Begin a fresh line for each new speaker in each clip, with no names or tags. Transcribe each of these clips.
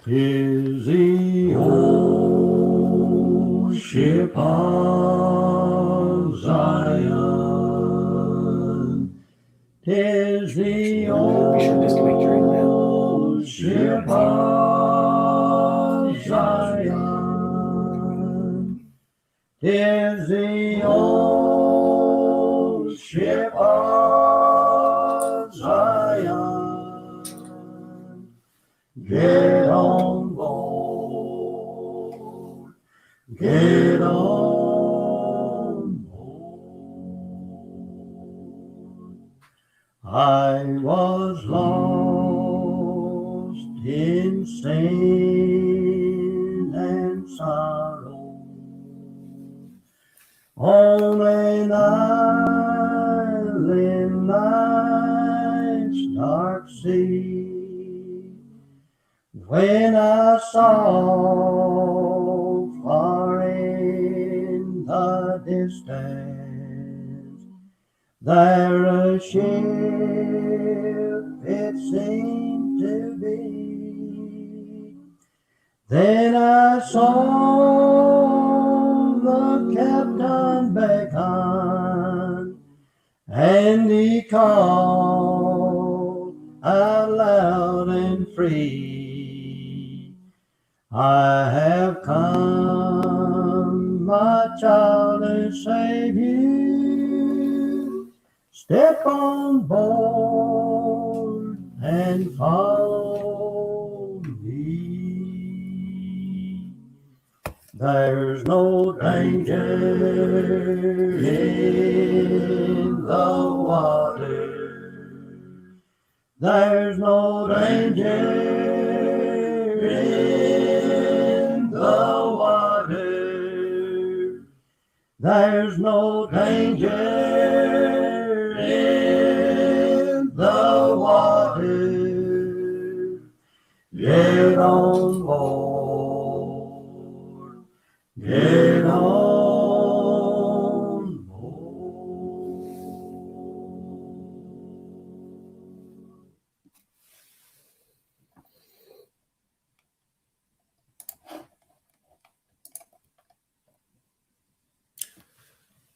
'Tis the old ship of Zion. 'Tis the old ship of Zion. 'Tis the old ship of Zion. Get on board. Get on board. I was lost in sin and sorrow on an island night's dark sea. When I saw far in the distance there a ship it seemed to be, then I saw the captain beckon, and he called out loud and free, I have come, my child, to save you. Step on board and follow me. There's no danger in the water. There's no danger in the water. There's no danger in the water. Get on board. Get on board.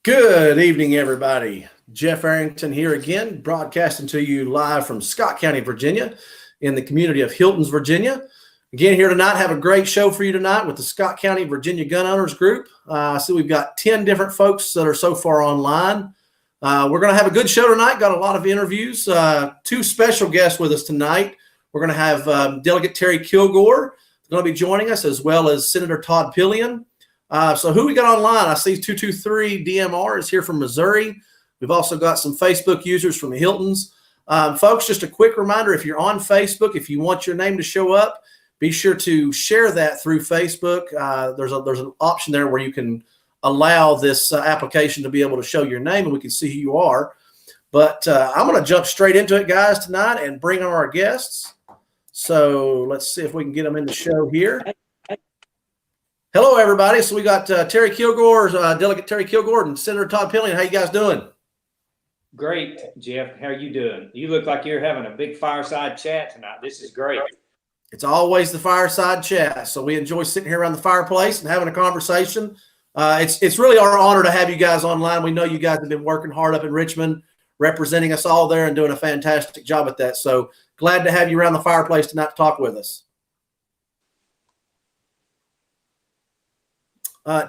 Good evening, everybody. Jeff Arrington here again, broadcasting to you live from Scott County, Virginia, in the community of Hiltons, Virginia. Again, here tonight, have a great show for you tonight with the Scott County Virginia Gun Owners Group. I see we've got 10 different folks that are so far online. We're going to have a good show tonight. Got a lot of interviews. Two special guests with us tonight. We're going to have Delegate Terry Kilgore going to be joining us, as well as Senator Todd Pillion. So who we got online? I see 223 DMR is here from Missouri. We've also got some Facebook users from Hiltons. Folks, just a quick reminder, if you're on Facebook, if you want your name to show up, be sure to share that through Facebook. There's an option there where you can allow this application to be able to show your name and we can see who you are. But I'm going to jump straight into it, guys, tonight and bring on our guests. So let's see if we can get them in the show here. Hello, everybody. So we got Terry Kilgore, Delegate Terry Kilgore, and Senator Todd Pillion. How you guys doing?
Great, Jeff. How are you doing? You look like you're having a big fireside chat tonight. This is great.
It's always the fireside chat. So we enjoy sitting here around the fireplace and having a conversation. It's really our honor to have you guys online. We know you guys have been working hard up in Richmond, representing us all there and doing a fantastic job at that. So glad to have you around the fireplace tonight to talk with us.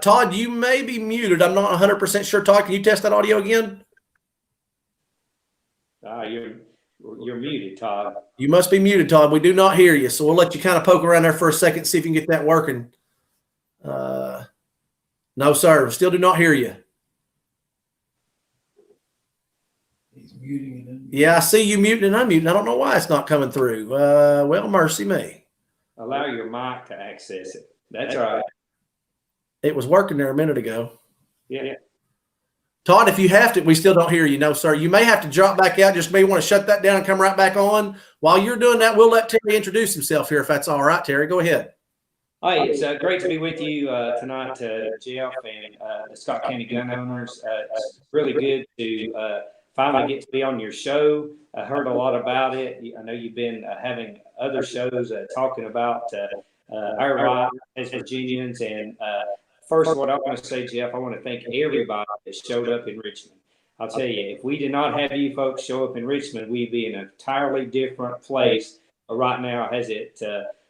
Todd, you may be muted. I'm not 100% sure. Todd, can you test that audio again?
You're muted, Todd.
You must be muted, Todd. We do not hear you. So we'll let you kind of poke around there for a second, see if you can get that working. No, sir. Still do not hear you.
He's muting it.
Yeah, I see you muting and unmuting. I don't know why it's not coming through. Well, mercy me.
Allow your mic to access it. That's all right.
It was working there a minute ago.
Yeah.
Todd, if you have to, we still don't hear you. No, sir. You may have to drop back out. Just may want to shut that down and come right back on. While you're doing that, we'll let Terry introduce himself here, if that's all right. Terry, go ahead.
Hi, it's great to be with you tonight, Jeff, and the Scott County Gun Owners. It's really good to finally get to be on your show. I heard a lot about it. I know you've been having other shows talking about our rights as Virginians. And first, what I want to say, Jeff, I want to thank everybody that showed up in Richmond. I'll tell you, if we did not have you folks show up in Richmond, we'd be in an entirely different place right now as it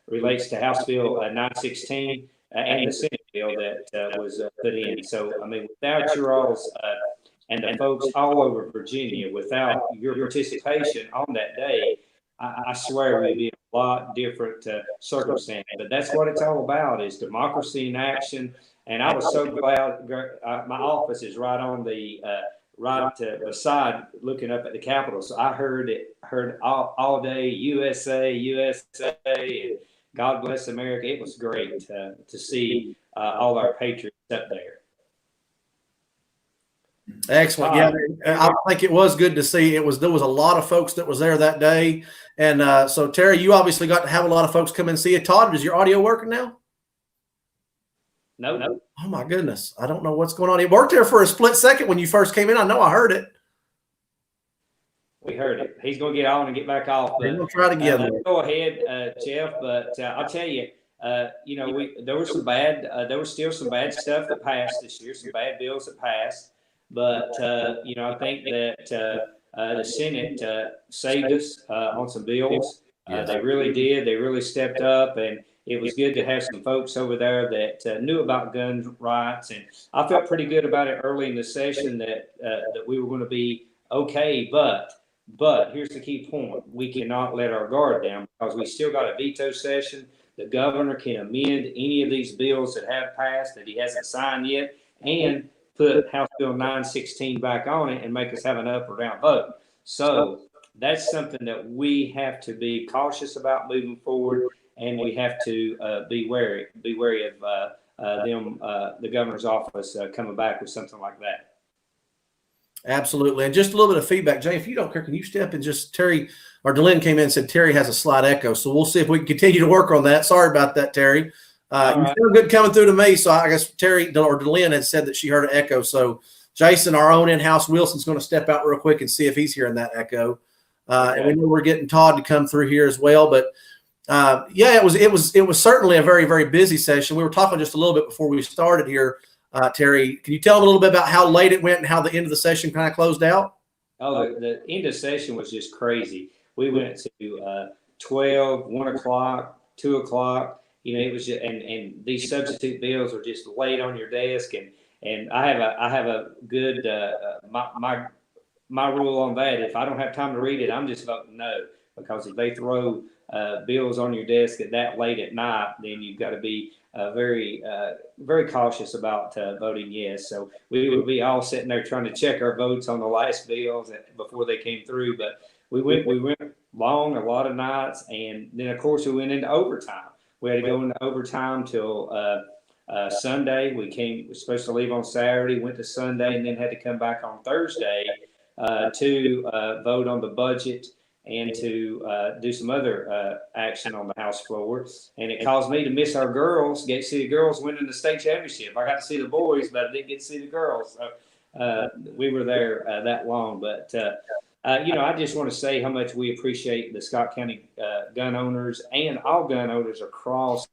relates to House Bill 916 and the Senate bill that was put in. So, I mean, without your all's and the folks all over Virginia, without your participation on that day, I swear we'd be in a lot different circumstance. But that's what it's all about, is democracy in action. And I was so glad. My office is right on the beside, looking up at the Capitol. So I heard all day, USA, USA, and God bless America. It was great to see all our patriots up there.
Excellent. Yeah, I think it was good to see. There was a lot of folks that was there that day. And so, Terry, you obviously got to have a lot of folks come and see you. Todd, is your audio working now?
No.
Oh, my goodness. I don't know what's going on. It worked there for a split second when you first came in. I know I heard it.
We heard it. He's going to get on and get back off. But,
we'll try it again.
Go ahead, Jeff. But I'll tell you, there was still some bad stuff that passed this year, some bad bills that passed. But, I think that the Senate saved us on some bills. They really did. They really stepped up, and it was good to have some folks over there that knew about gun rights. And I felt pretty good about it early in the session that we were going to be okay. But here's the key point. We cannot let our guard down, because we still got a veto session. The governor can amend any of these bills that have passed that he hasn't signed yet, and put House Bill 916 back on it and make us have an up or down vote. So that's something that we have to be cautious about moving forward, and we have to be wary of the governor's office coming back with something like that.
Absolutely. And just a little bit of feedback. Jay, if you don't care, can you step and just Terry or Delynn came in and said Terry has a slight echo. So we'll see if we can continue to work on that. Sorry about that, Terry. You're still good coming through to me. So I guess Terry or Delynn had said that she heard an echo. So Jason, our own in-house Wilson's going to step out real quick and see if he's hearing that echo. And we know we're getting Todd to come through here as well. But it was certainly a very, very busy session. We were talking just a little bit before we started here. Terry, can you tell them a little bit about how late it went and how the end of the session kind of closed out?
Oh, the end of the session was just crazy. We went to 12, 1 o'clock, 2 o'clock. It was just, and these substitute bills are just laid on your desk. And I have a good my rule on that. If I don't have time to read it, I'm just voting no, because if they throw bills on your desk at that late at night, then you've got to be very cautious about voting yes. So we would be all sitting there trying to check our votes on the last bills before they came through. But we went long, a lot of nights, and then of course we went into overtime. We had to go into overtime till Sunday. We were supposed to leave on Saturday, went to Sunday, and then had to come back on Thursday to vote on the budget and to do some other action on the House floor. And it caused me to miss our girls, get to see the girls winning the state championship. I got to see the boys, but I didn't get to see the girls. So we were there that long. But, I just want to say how much we appreciate the Scott County gun owners and all gun owners across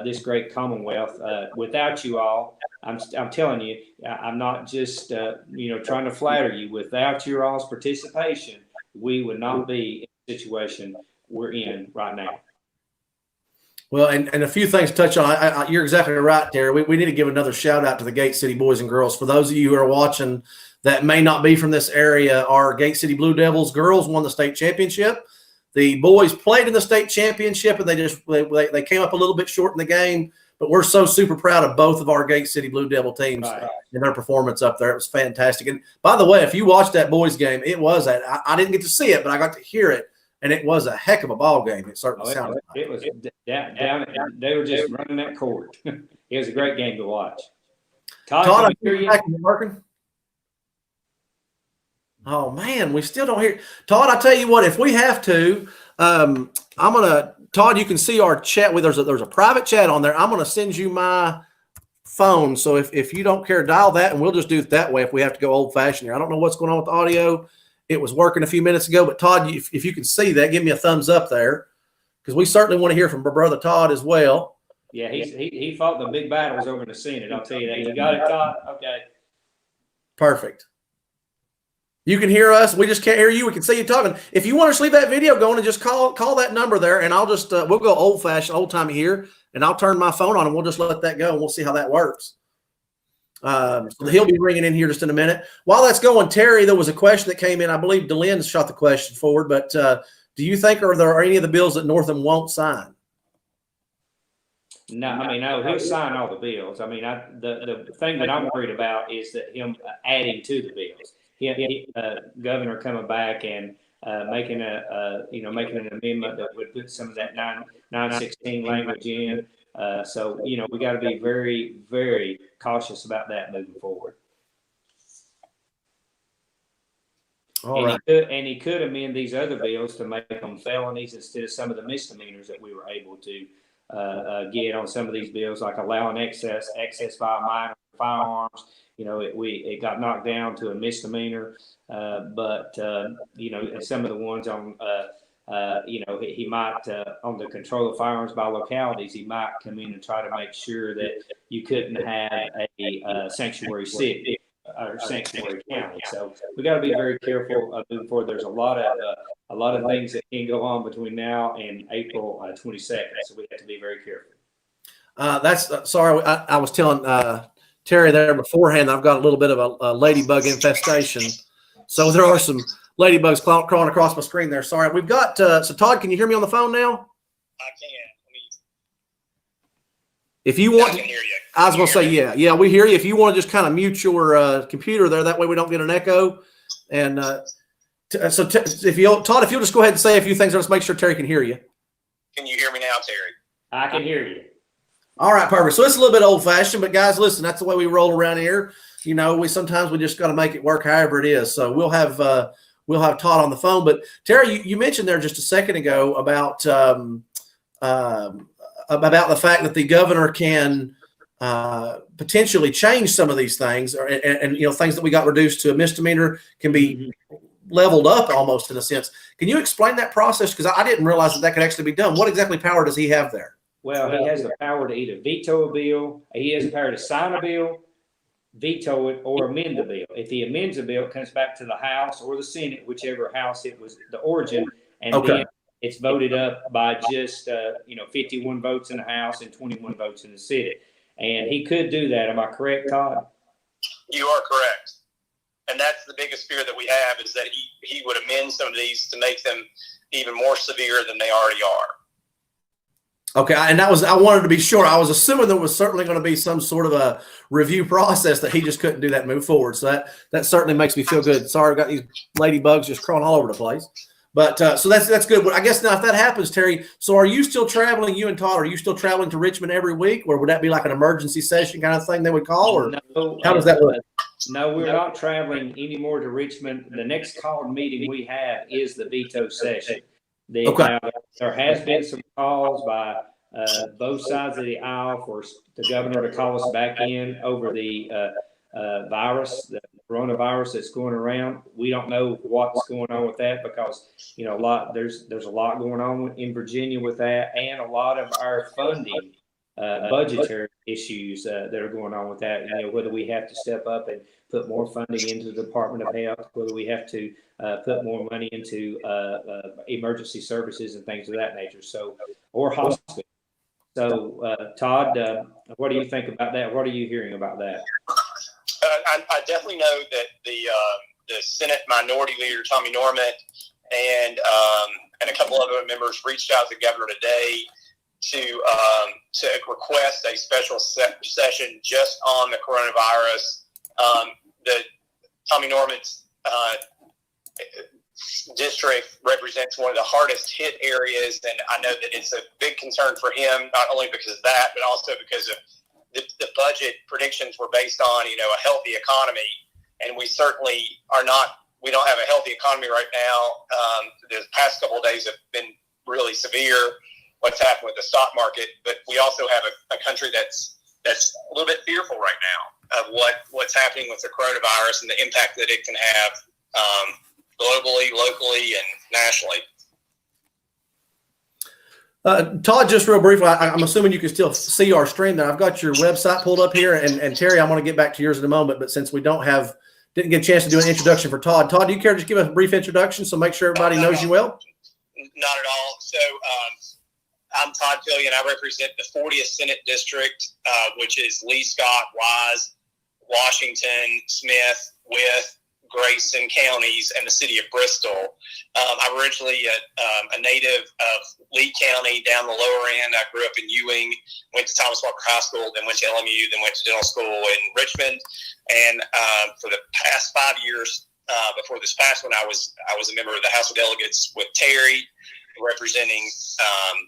this great Commonwealth. Without you all, I'm telling you, I'm not just, trying to flatter you. Without your all's participation, we would not be in the situation we're in right now.
Well, and a few things to touch on. You're exactly right, Terry. We need to give another shout out to the Gate City boys and girls. For those of you who are watching that may not be from this area, our Gate City Blue Devils girls won the state championship. The boys played in the state championship, and they came up a little bit short in the game. But we're so super proud of both of our Gate City Blue Devil teams and their performance up there. It was fantastic. And by the way, if you watched that boys game, it was I didn't get to see it, but I got to hear it, and it was a heck of a ball game. It certainly sounded.
It was down. They were just running that court. It was a great game to watch. Todd,
I hear you. Working? Oh man, we still don't hear. Todd, I tell you what, if we have to, I'm gonna. Todd, you can see our chat. There's a private chat on there. I'm gonna send you my phone. So if you don't care, dial that, and we'll just do it that way if we have to go old fashioned here. I don't know what's going on with the audio. It was working a few minutes ago, but Todd, if you can see that, give me a thumbs up there, because we certainly want to hear from brother Todd as well.
Yeah, he fought the big battles over in the Senate. I'll tell you that. You got it, Todd? Okay.
Perfect. You can hear us. We just can't hear you. We can see you talking. If you want to just leave that video going and just call that number there, and I'll just we'll go old fashioned, old timey here, and I'll turn my phone on and we'll just let that go and we'll see how that works. So he'll be ringing in here just in a minute. While that's going, Terry, there was a question that came in. I believe DeLynn shot the question forward, but do you think are there any of the bills that Northam won't sign?
No, I mean, no, he'll sign all the bills. I mean, the thing that I'm worried about is that him adding to the bills. Governor coming back and making making an amendment that would put some of that 916 language in. So we got to be very, very cautious about that moving forward.
All right.
He could amend these other bills to make them felonies instead of some of the misdemeanors that we were able to get on some of these bills, like allowing access by a minor firearms. It got knocked down to a misdemeanor, but some of the ones on he might on the control of firearms by localities, he might come in and try to make sure that you couldn't have a sanctuary city or sanctuary county. So we got to be very careful moving forward. There's a lot of things that can go on between now and April 22nd, so we have to be very careful.
Sorry, I was telling Terry there beforehand, I've got a little bit of a ladybug infestation. So there are some ladybugs crawling across my screen there. Sorry. We've got, so Todd, can you hear me on the phone now?
I can.
If you want,
I can hear you.
I was going to say, yeah, we hear you. If you want to just kind of mute your computer there, that way we don't get an echo. And Todd, if you'll just go ahead and say a few things, I'll just make sure Terry can hear you.
Can you hear me now, Terry?
I can hear you.
All right, perfect. So it's a little bit old fashioned, but guys, listen, that's the way we roll around here. We sometimes just got to make it work however it is. So we'll have Todd on the phone. But Terry, you mentioned there just a second ago about the fact that the governor can potentially change some of these things, and things that we got reduced to a misdemeanor can be leveled up almost in a sense. Can you explain that process? Because I didn't realize that could actually be done. What exactly power does he have there?
Well, he has the power to either veto a bill. He has the power to sign a bill, veto it, or amend the bill. If he amends a bill, it comes back to the House or the Senate, whichever house it was the origin, and then it's voted up by just 51 votes in the House and 21 votes in the Senate. And he could do that. Am I correct, Todd?
You are correct. And that's the biggest fear that we have, is that he would amend some of these to make them even more severe than they already are.
Okay, and I wanted to be sure. I was assuming there was certainly going to be some sort of a review process that he just couldn't do that and move forward. So that certainly makes me feel good. Sorry, I've got these ladybugs just crawling all over the place. But so that's good. I guess now if that happens, Terry, so are you still traveling, you and Todd, are you still traveling to Richmond every week, or would that be like an emergency session kind of thing they would call, or
no,
how does that work?
No, we're not traveling anymore to Richmond. The next called meeting we have is the veto session. Now, there has been some calls by both sides of the aisle for the governor to call us back in over the virus, the coronavirus that's going around. We don't know what's going on with that, because there's a lot going on in Virginia with that, and a lot of our funding, budgetary issues that are going on with that. Whether we have to step up and put more funding into the Department of Health, whether we have to put more money into emergency services and things of that nature. Or hospitals. So, Todd, what do you think about that? What are you hearing about that?
I definitely know that the Senate Minority Leader Tommy Norman and a couple other members reached out to the governor today to request a special session just on the coronavirus. Tommy Norman's district represents one of the hardest hit areas, and I know that it's a big concern for him, not only because of that, but also because of the budget predictions were based on a healthy economy, and we certainly are not. We don't have a healthy economy right now. The past couple of days have been really severe. What's happened with the stock market, but we also have a country that's that's a little bit fearful right now of what's happening with the coronavirus and the impact that it can have globally, locally, and nationally.
Todd, just real briefly, I'm assuming you can still see our stream there. I've got your website pulled up here, and Terry, I'm going to get back to yours in a moment, but since we didn't get a chance to do an introduction for Todd, do you care to just give us a brief introduction so make sure everybody knows you well?
Not at all. So I'm Todd Pillion. I represent the 40th Senate District, which is Lee, Scott, Wise, Washington, Smith, Wythe, Grayson counties, and the city of Bristol. I'm originally a native of Lee County down the lower end. I grew up in Ewing, went to Thomas Walker High School, then went to LMU, then went to dental school in Richmond. And for the past 5 years, before this past one, I was a member of the House of Delegates with Terry, representing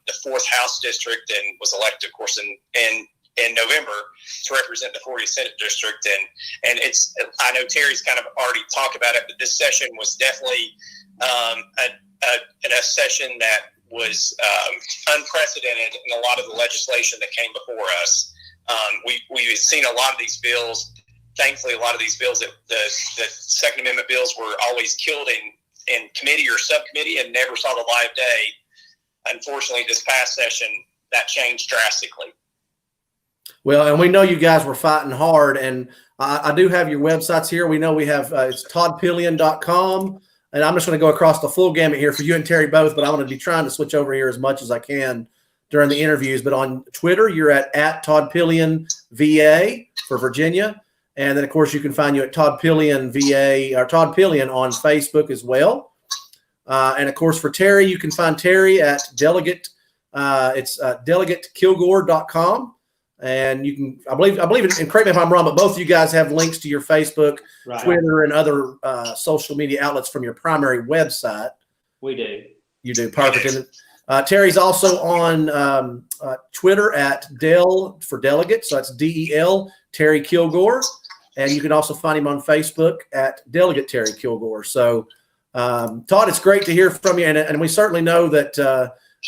the 4th House District, and was elected, of course, in November to represent the 40th Senate District. And it's, I know Terry's kind of already talked about it, but this session was definitely a session that was unprecedented in a lot of the legislation that came before us. We've seen a lot of these bills. Thankfully, a lot of these bills, the Second Amendment bills, were always killed in committee or subcommittee and never saw the light of day. Unfortunately, this past session, that changed drastically.
Well, and we know you guys were fighting hard, and I do have your websites here. We know we have it's toddpillion.com, and I'm just going to go across the full gamut here for you and Terry both, but I'm going to be trying to switch over here as much as I can during the interviews. But on Twitter, you're at Todd Pillion VA for Virginia, and then, of course, you can find you at Todd Pillion VA or Todd Pillion on Facebook as well. And, of course, for Terry, you can find Terry at Delegate. It's delegatekilgore.com. And you can, I believe, and correct me if I'm wrong, but both of you guys have links to your Facebook,
Right.
Twitter, and other social media outlets from your primary website.
We do.
You do. Perfect. And Terry's also on Twitter at Del for Delegate. So that's DEL, Terry Kilgore. And you can also find him on Facebook at Delegate Terry Kilgore. So, Todd, it's great to hear from you. And we certainly know that,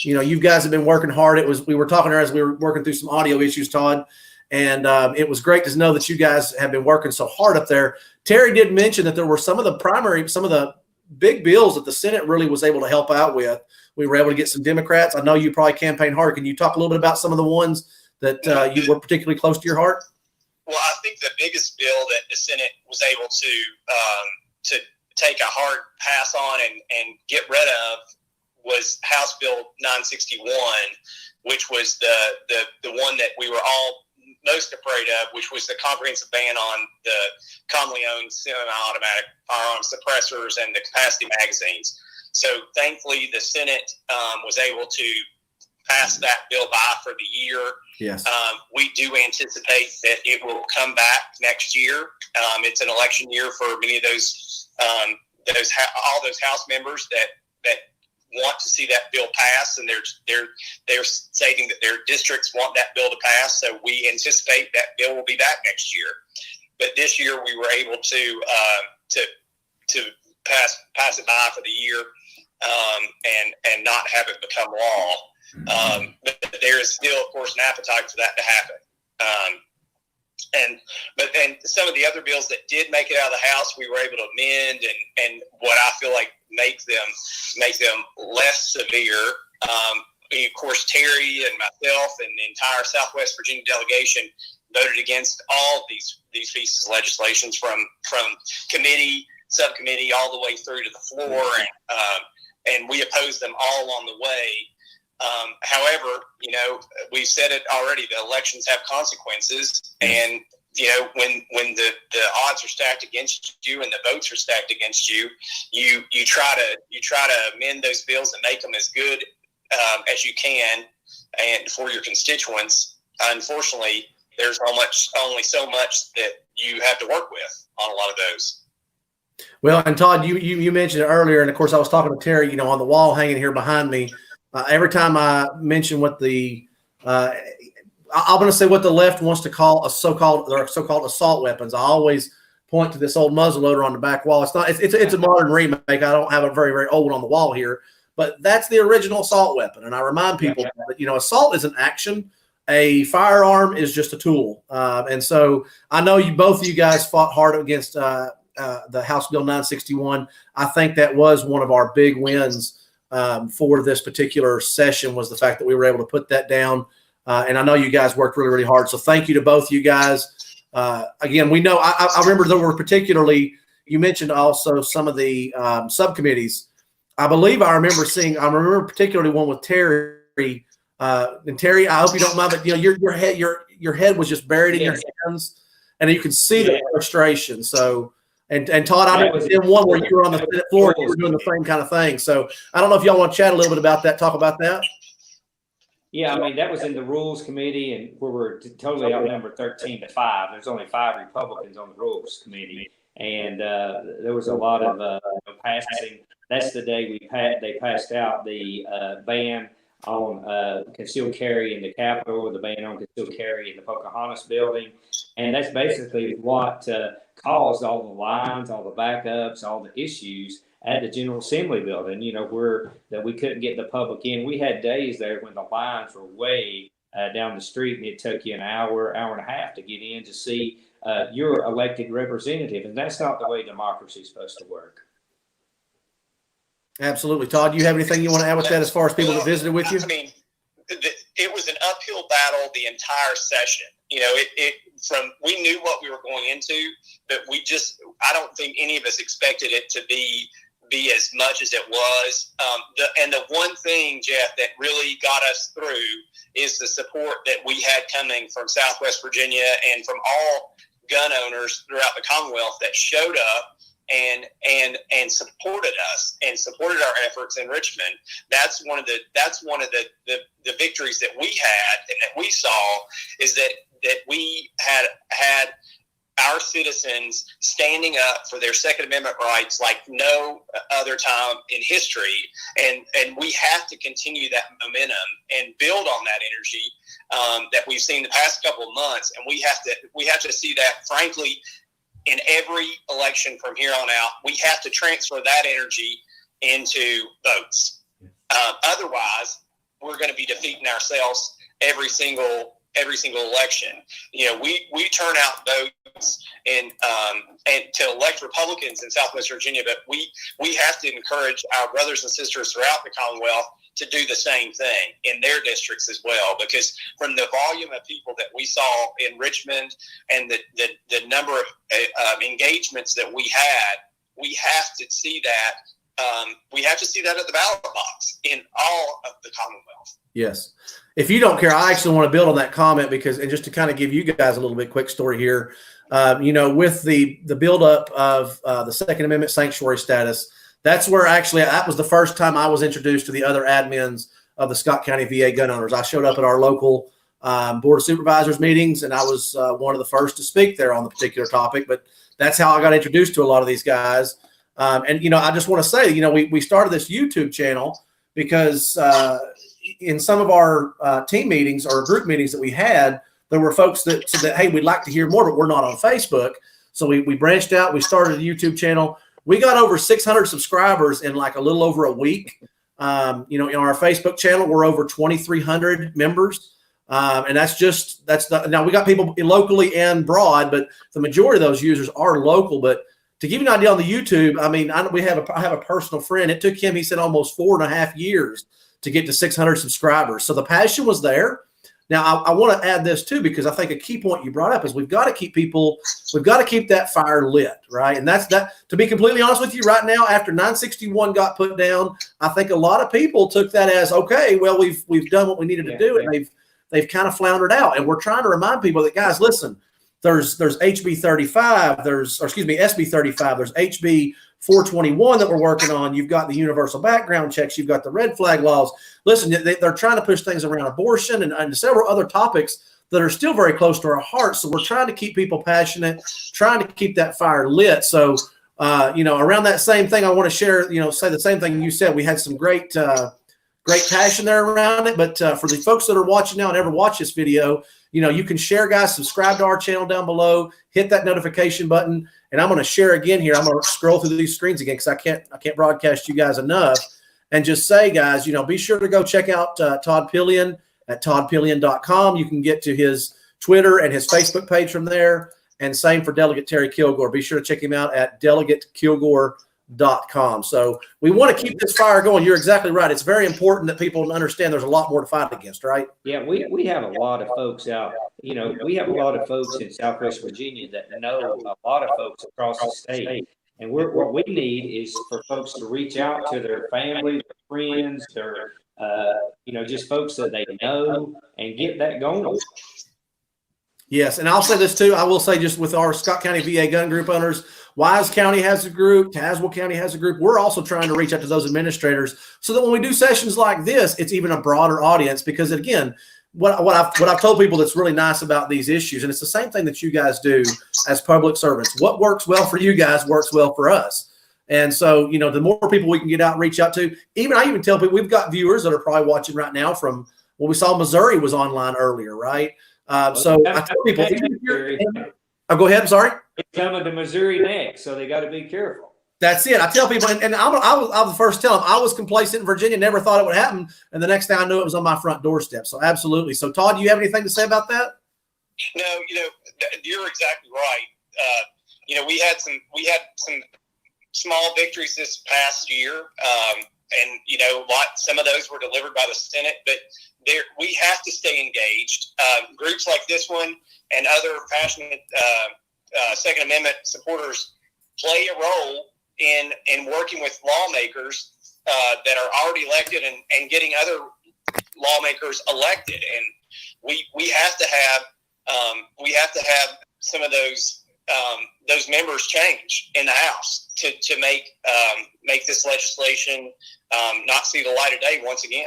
you guys have been working hard. We were talking as we were working through some audio issues, Todd, and it was great to know that you guys have been working so hard up there. Terry did mention that there were some of the big bills that the Senate really was able to help out with. We were able to get some Democrats. I know you probably campaigned hard. Can you talk a little bit about some of the ones that you were particularly close to your heart?
Well, I think the biggest bill that the Senate was able to take a hard pass on and get rid of was House Bill 961, which was the one that we were all most afraid of, which was the comprehensive ban on the commonly owned semi-automatic firearm suppressors and the capacity magazines. So thankfully, the Senate was able to pass that bill by for the year.
Yes.
We do anticipate that it will come back next year. It's an election year for many of all those House members that want to see that bill pass, and they're stating that their districts want that bill to pass. So we anticipate that bill will be back next year. But this year we were able to pass it by for the year and not have it become law. But there is still, of course, an appetite for that to happen. But some of the other bills that did make it out of the House, we were able to amend and what I feel like make them less severe. Of course, Terry and myself and the entire Southwest Virginia delegation voted against all these pieces of legislation from committee, subcommittee, all the way through to the floor, and we opposed them all along the way. However, we've said it already, the elections have consequences, and when the odds are stacked against you and the votes are stacked against you, you try to amend those bills and make them as good as you can and for your constituents. Unfortunately, there's only so much that you have to work with on a lot of those.
Well, and Todd, you mentioned it earlier, and of course I was talking to Terry, on the wall hanging here behind me. Every time I mention what I'm going to say what the left wants to call so-called assault weapons, I always point to this old muzzleloader on the back wall. It's a modern remake. I don't have a very, very old one on the wall here, but that's the original assault weapon. And I remind people that, assault is an action. a firearm is just a tool. And so I know both of you guys fought hard against the House Bill 961. I think that was one of our big wins for this particular session, was the fact that we were able to put that down. And I know you guys worked really, really hard. So thank you to both you guys. Again, we know, I remember there were particularly, you mentioned also some of the subcommittees. I remember particularly one with Terry. And Terry, I hope you don't mind, but your head was just buried in your hands, and you could see the frustration. So, and Todd, I remember in one where you were on the Senate floor, you were doing the same kind of thing. So I don't know if y'all want to chat a little bit about that, talk about that.
Yeah, I mean, that was in the Rules Committee, and we were totally outnumbered 13-5. There's only 5 Republicans on the Rules Committee, and there was a lot of passing. That's the day they passed out the ban on concealed carry in the Capitol, the ban on concealed carry in the Pocahontas building, and that's basically what caused all the lines, all the backups, all the issues at the General Assembly building, that we couldn't get the public in. We had days there when the lines were way down the street, and it took you an hour and a half to get in to see your elected representative. And that's not the way democracy is supposed to work.
Absolutely. Todd, do you have anything you want to add with that as far as people that visited with you?
I mean, it was an uphill battle the entire session. We knew what we were going into, but I don't think any of us expected it to be as much as it was. And the one thing, Jeff, that really got us through is the support that we had coming from Southwest Virginia and from all gun owners throughout the Commonwealth that showed up and supported us and supported our efforts in Richmond. That's one of the victories that we had and that we saw, is that we had our citizens standing up for their Second Amendment rights like no other time in history, and we have to continue that momentum and build on that energy that we've seen the past couple of months, and we have to see that, frankly, in every election from here on out. We have to transfer that energy into votes. Otherwise, we're going to be defeating ourselves every single election. We turn out votes and to elect Republicans in Southwest Virginia, but we have to encourage our brothers and sisters throughout the Commonwealth to do the same thing in their districts as well, because from the volume of people that we saw in Richmond and the number of engagements that we had, we have to see that. We have to see that at the ballot box in all of the Commonwealth.
Yes. If you don't care, I actually want to build on that comment and just to kind of give you guys a little bit quick story here. With the buildup of the Second Amendment sanctuary status, that's where that was the first time I was introduced to the other admins of the Scott County VA gun owners. I showed up at our local Board of Supervisors meetings, and I was one of the first to speak there on the particular topic. But that's how I got introduced to a lot of these guys. I just want to say, we started this YouTube channel because in some of our team meetings or group meetings that we had, there were folks that said that, hey, we'd like to hear more, but we're not on Facebook. So we branched out. We started a YouTube channel. We got over 600 subscribers in like a little over a week. In our Facebook channel, we're over 2,300 members. And now we got people locally and broad, but the majority of those users are local. But to give you an idea on the YouTube, I mean, I have a personal friend. It took him, he said, almost 4.5 years to get to 600 subscribers. So the passion was there. Now, I want to add this too, because I think a key point you brought up is we've got to keep that fire lit, right? And that's that. To be completely honest with you, right now, after 961 got put down, I think a lot of people took that as, okay, well, we've done what we needed to do, and they've kind of floundered out. And we're trying to remind people that, guys, listen, there's HB 35, SB 35, there's HB 421 that we're working on. You've got the universal background checks. You've got the red flag laws. Listen, they're trying to push things around abortion and several other topics that are still very close to our hearts. So we're trying to keep people passionate, trying to keep that fire lit. So, around that same thing, I want to share, say the same thing you said. We had some great passion there around it. But for the folks that are watching now and ever watch this video, you can share, guys, subscribe to our channel down below, hit that notification button. And I'm going to share again here. I'm going to scroll through these screens again because I can't broadcast you guys enough. And just say, guys, be sure to go check out Todd Pillion at toddpillion.com. You can get to his Twitter and his Facebook page from there. And same for Delegate Terry Kilgore. Be sure to check him out at delegatekilgore.com. So we want to keep this fire going. You're exactly right. It's very important that people understand there's a lot more to fight against, right?
Yeah, we have a lot of folks out. We have a lot of folks in Southwest Virginia that know a lot of folks across the state. And what we need is for folks to reach out to their family, their friends, their just folks that they know, and get that going.
Yes, and I'll say this too. I will say, just with our Scott County VA gun group owners, Wise County has a group, Tazewell County has a group. We're also trying to reach out to those administrators so that when we do sessions like this, it's even a broader audience. Because again, what I've told people that's really nice about these issues, and it's the same thing that you guys do as public servants. What works well for you guys works well for us. And so, the more people we can get out and reach out to, I even tell people, we've got viewers that are probably watching right now from, we saw Missouri was online earlier, right? So I tell people, go ahead. I'm sorry.
It's coming to Missouri next, so they got to be careful.
That's it. I tell people, and I was the first to tell them, I was complacent in Virginia, never thought it would happen, and the next thing I knew, it was on my front doorstep. So absolutely. So Todd, do you have anything to say about that?
No, you're exactly right. We had some small victories this past year, and some of those were delivered by the Senate, but we have to stay engaged. Groups like this one and other passionate Second Amendment supporters play a role in working with lawmakers that are already elected and getting other lawmakers elected. And we have to have some of those members change in the House to make this legislation not see the light of day once again.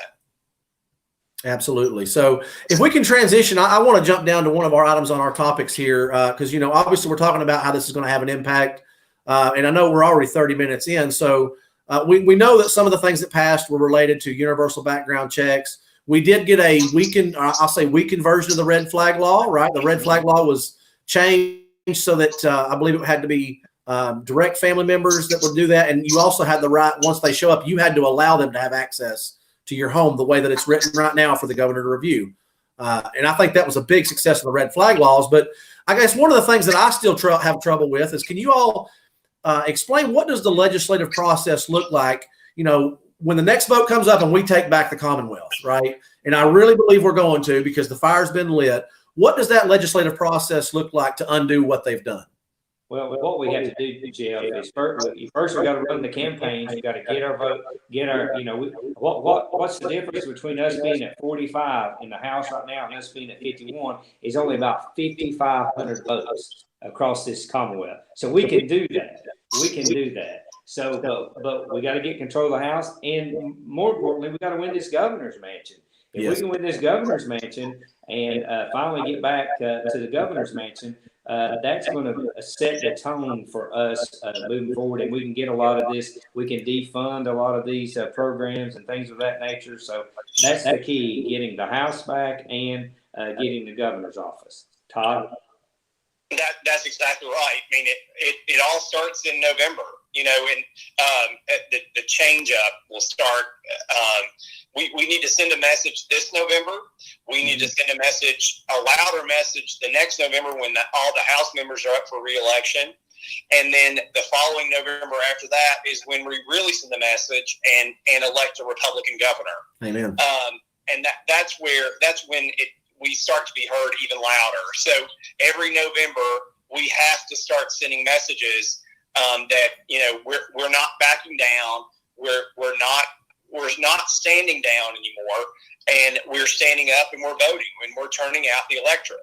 Absolutely. So if we can transition, I want to jump down to one of our items on our topics here, because, obviously we're talking about how this is going to have an impact. And I know we're already 30 minutes in. So we know that some of the things that passed were related to universal background checks. We did get a weakened version of the red flag law, right? The red flag law was changed so that I believe it had to be direct family members that would do that. And you also had the right, once they show up, you had to allow them to have access to your home the way that it's written right now for the governor to review. And I think that was a big success of the red flag laws. But I guess one of the things that I still have trouble with is, can you all explain, what does the legislative process look like, when the next vote comes up and we take back the Commonwealth, right? And I really believe we're going to, because the fire's been lit. What does that legislative process look like to undo what they've done?
Well, what we have to do, Jeff, is first we got to run the campaigns. We got to get our vote, what's the difference between us being at 45 in the House right now and us being at 51 is only about 5,500 votes across this Commonwealth. So we can do that. So, but we got to get control of the House, and more importantly, we got to win this governor's mansion. If we can win this governor's mansion and finally get back to the governor's mansion, that's going to set the tone for us moving forward, and we can get a lot of this. We can defund a lot of these programs and things of that nature. So that's the key: getting the House back and getting the governor's office. Todd,
that's exactly right. I mean, it all starts in November. And the change up will start. We need to send a message this November. We need to send a louder message the next November when all the House members are up for re-election. And then the following November after that is when we really send the message and elect a Republican governor.
Amen.
And that's when we start to be heard even louder. So every November we have to start sending messages that we're not backing down. We're not standing down anymore, and we're standing up and we're voting and we're turning out the electorate.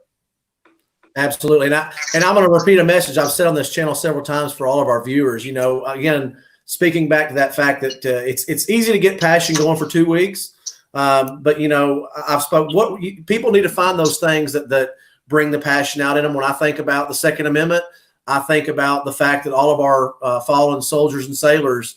Absolutely. And I'm going to repeat a message I've said on this channel several times for all of our viewers. Again, speaking back to that fact that it's easy to get passion going for 2 weeks. But I've spoken, people need to find those things that bring the passion out in them. When I think about the Second Amendment, I think about the fact that all of our fallen soldiers and sailors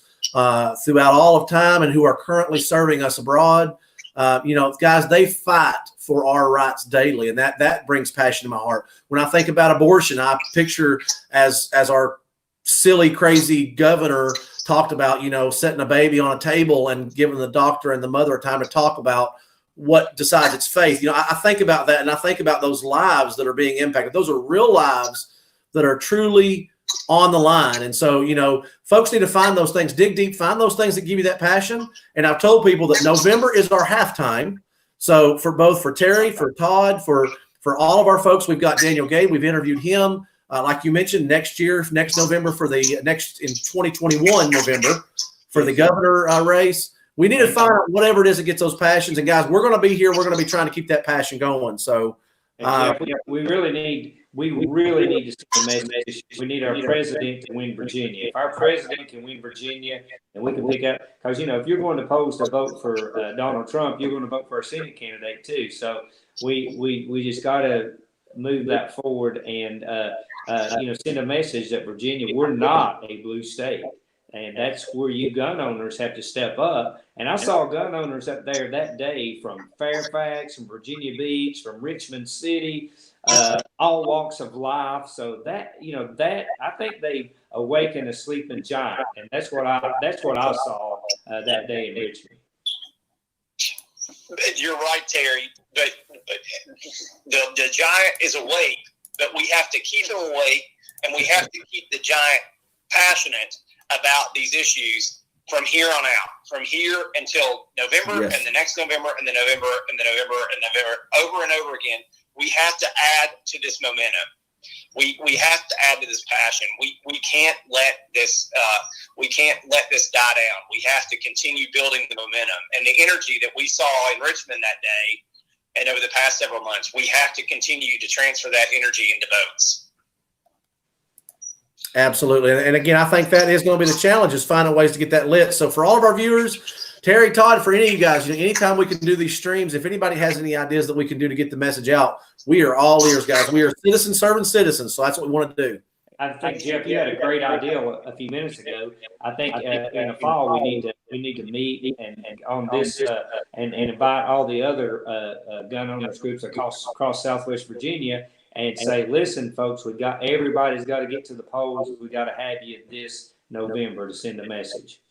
throughout all of time and who are currently serving us abroad, guys, they fight for our rights daily. And that brings passion to my heart. When I think about abortion, I picture as our silly, crazy governor talked about, setting a baby on a table and giving the doctor and the mother time to talk about what decides its faith. I think about that, and I think about those lives that are being impacted. Those are real lives that are truly on the line. And so, folks need to find those things, dig deep, find those things that give you that passion. And I've told people that November is our halftime. So for Terry, for Todd, for all of our folks, we've got Daniel Gay. We've interviewed him, like you mentioned, next November in 2021 November for the governor race. We need to find out whatever it is that gets those passions. And guys, we're going to be here. We're going to be trying to keep that passion going. So
we really need to send a message. We need our president to win Virginia. If our president can win Virginia, then we can pick up, because if you're going to post a vote for Donald Trump, you're going to vote for our Senate candidate too. So we just got to move that forward and send a message that Virginia, we're not a blue state. And that's where you gun owners have to step up. And I saw gun owners up there that day from Fairfax, from Virginia Beach, from Richmond City, all walks of life. So that I think they awakened a sleeping giant, and that's what I saw that day in Richmond.
You're right, Terry. But the giant is awake, but we have to keep him awake, and we have to keep the giant passionate about these issues from here on out, from here until November,
yes,
and the next November, and the November, and the November, and November, over and over again. We have to add to this momentum. We have to add to this passion. We can't let this die down. We have to continue building the momentum and the energy that we saw in Richmond that day and over the past several months. We have to continue to transfer that energy into votes.
Absolutely. And again, I think that is going to be the challenge, is finding ways to get that lit. So for all of our viewers, Terry, Todd, for any of you guys, anytime we can do these streams, if anybody has any ideas that we can do to get the message out, we are all ears, guys. We are citizens serving citizens. So that's what we want to do.
I think, Jeff, you had a great idea a few minutes ago. I think in the fall we need to meet and on this and invite all the other gun owners groups across Southwest Virginia and say, listen, folks, everybody's got to get to the polls. We got to have you this November to send a message.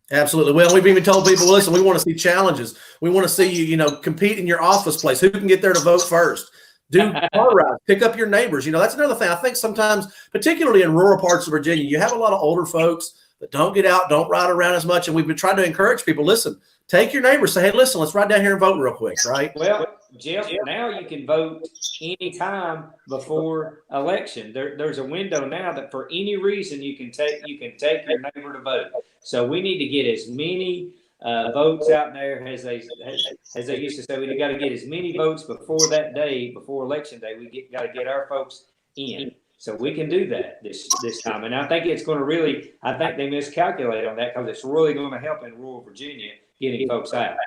Absolutely. Well, we've even told people, listen, we want to see challenges. We want to see you, compete in your office place. Who can get there to vote first? Do car rides, pick up your neighbors. That's another thing. I think sometimes, particularly in rural parts of Virginia, you have a lot of older folks that don't get out, don't ride around as much. And we've been trying to encourage people, listen, take your neighbors, say, hey, listen, let's ride down here and vote real quick, right?
Well, Jeff, now you can vote anytime before election. There's a window now that for any reason you can take your neighbor to vote. So we need to get as many votes out there as they used to say. We got to get as many votes before that day, before election day. We got to get our folks in. So we can do that this time. And I think it's going to I think they miscalculate on that, because it's really going to help in rural Virginia getting folks out.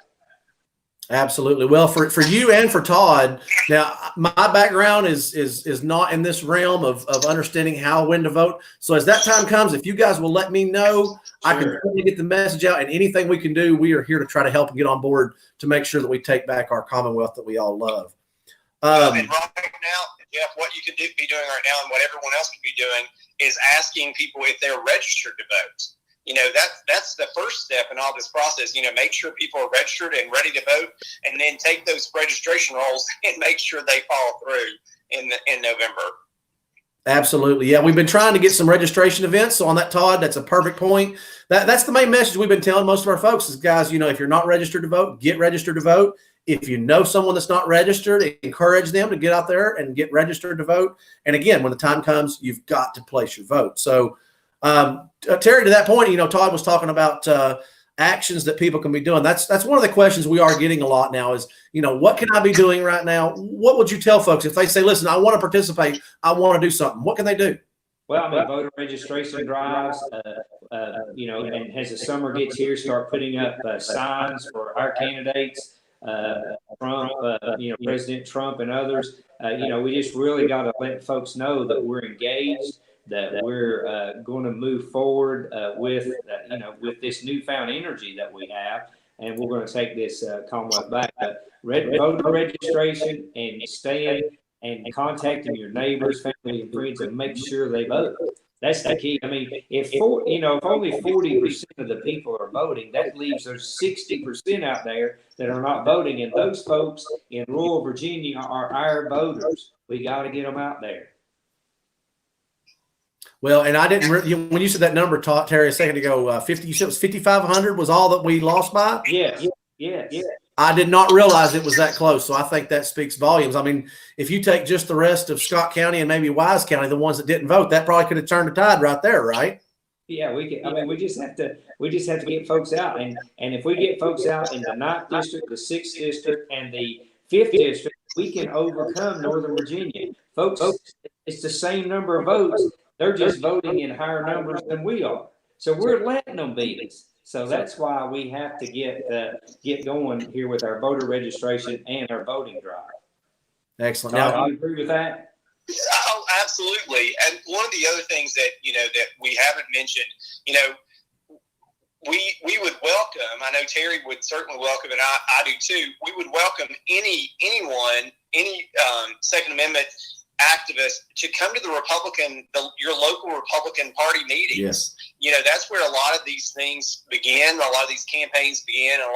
Absolutely. Well, for you and for Todd, now my background is not in this realm of understanding when to vote. So as that time comes, if you guys will let me know, sure, I can totally get the message out, and anything we can do, we are here to try to help and get on board to make sure that we take back our Commonwealth that we all love.
And right now, Jeff, what you can be doing right now, and what everyone else can be doing, is asking people if they're registered to vote. That's the first step in all this process. Make sure people are registered and ready to vote, and then take those registration rolls and make sure they follow through in November.
Absolutely. Yeah, we've been trying to get some registration events. So on that, Todd, that's a perfect point. That's the main message we've been telling most of our folks is, guys, if you're not registered to vote, get registered to vote. If you know someone that's not registered, encourage them to get out there and get registered to vote. And again, when the time comes, you've got to place your vote. So Terry, to that point, Todd was talking about actions that people can be doing. That's one of the questions we are getting a lot now is, what can I be doing right now? What would you tell folks if they say, listen, I want to participate, I want to do something? What can they do?
Well, voter registration drives, and as the summer gets here, start putting up signs for our candidates, Trump, President Trump and others. We just really got to let folks know that we're engaged, that we're going to move forward with this newfound energy that we have, and we're going to take this Commonwealth back. Voter registration and staying and contacting your neighbors, family, and friends, and make sure they vote. That's the key. I mean, if only 40% of the people are voting, that leaves there's 60% out there that are not voting, and those folks in rural Virginia are our voters. We got to get them out there.
Well, and I didn't when you said that number, Terry, a second ago, 50. You said it was 5,500 was all that we lost by.
Yes.
I did not realize it was that close, so I think that speaks volumes. I mean, if you take just the rest of Scott County and maybe Wise County, the ones that didn't vote, that probably could have turned the tide right there, right?
Yeah, we can. I mean, we just have to get folks out, and if we get folks out in the 9th district, the 6th district, and the 5th district, we can overcome Northern Virginia, folks. It's the same number of votes. They're just voting in higher numbers than we are, so we're letting them beat us. So that's why we have to get going here with our voter registration and our voting drive. Excellent. Todd, now, do you agree with that?
Oh, absolutely. And one of the other things that that we haven't mentioned, we would welcome. I know Terry would certainly welcome, and I do too. We would welcome anyone, any Second Amendment activists to come to your local Republican Party meetings. Yes. That's where a lot of these things begin, a lot of these campaigns begin, and a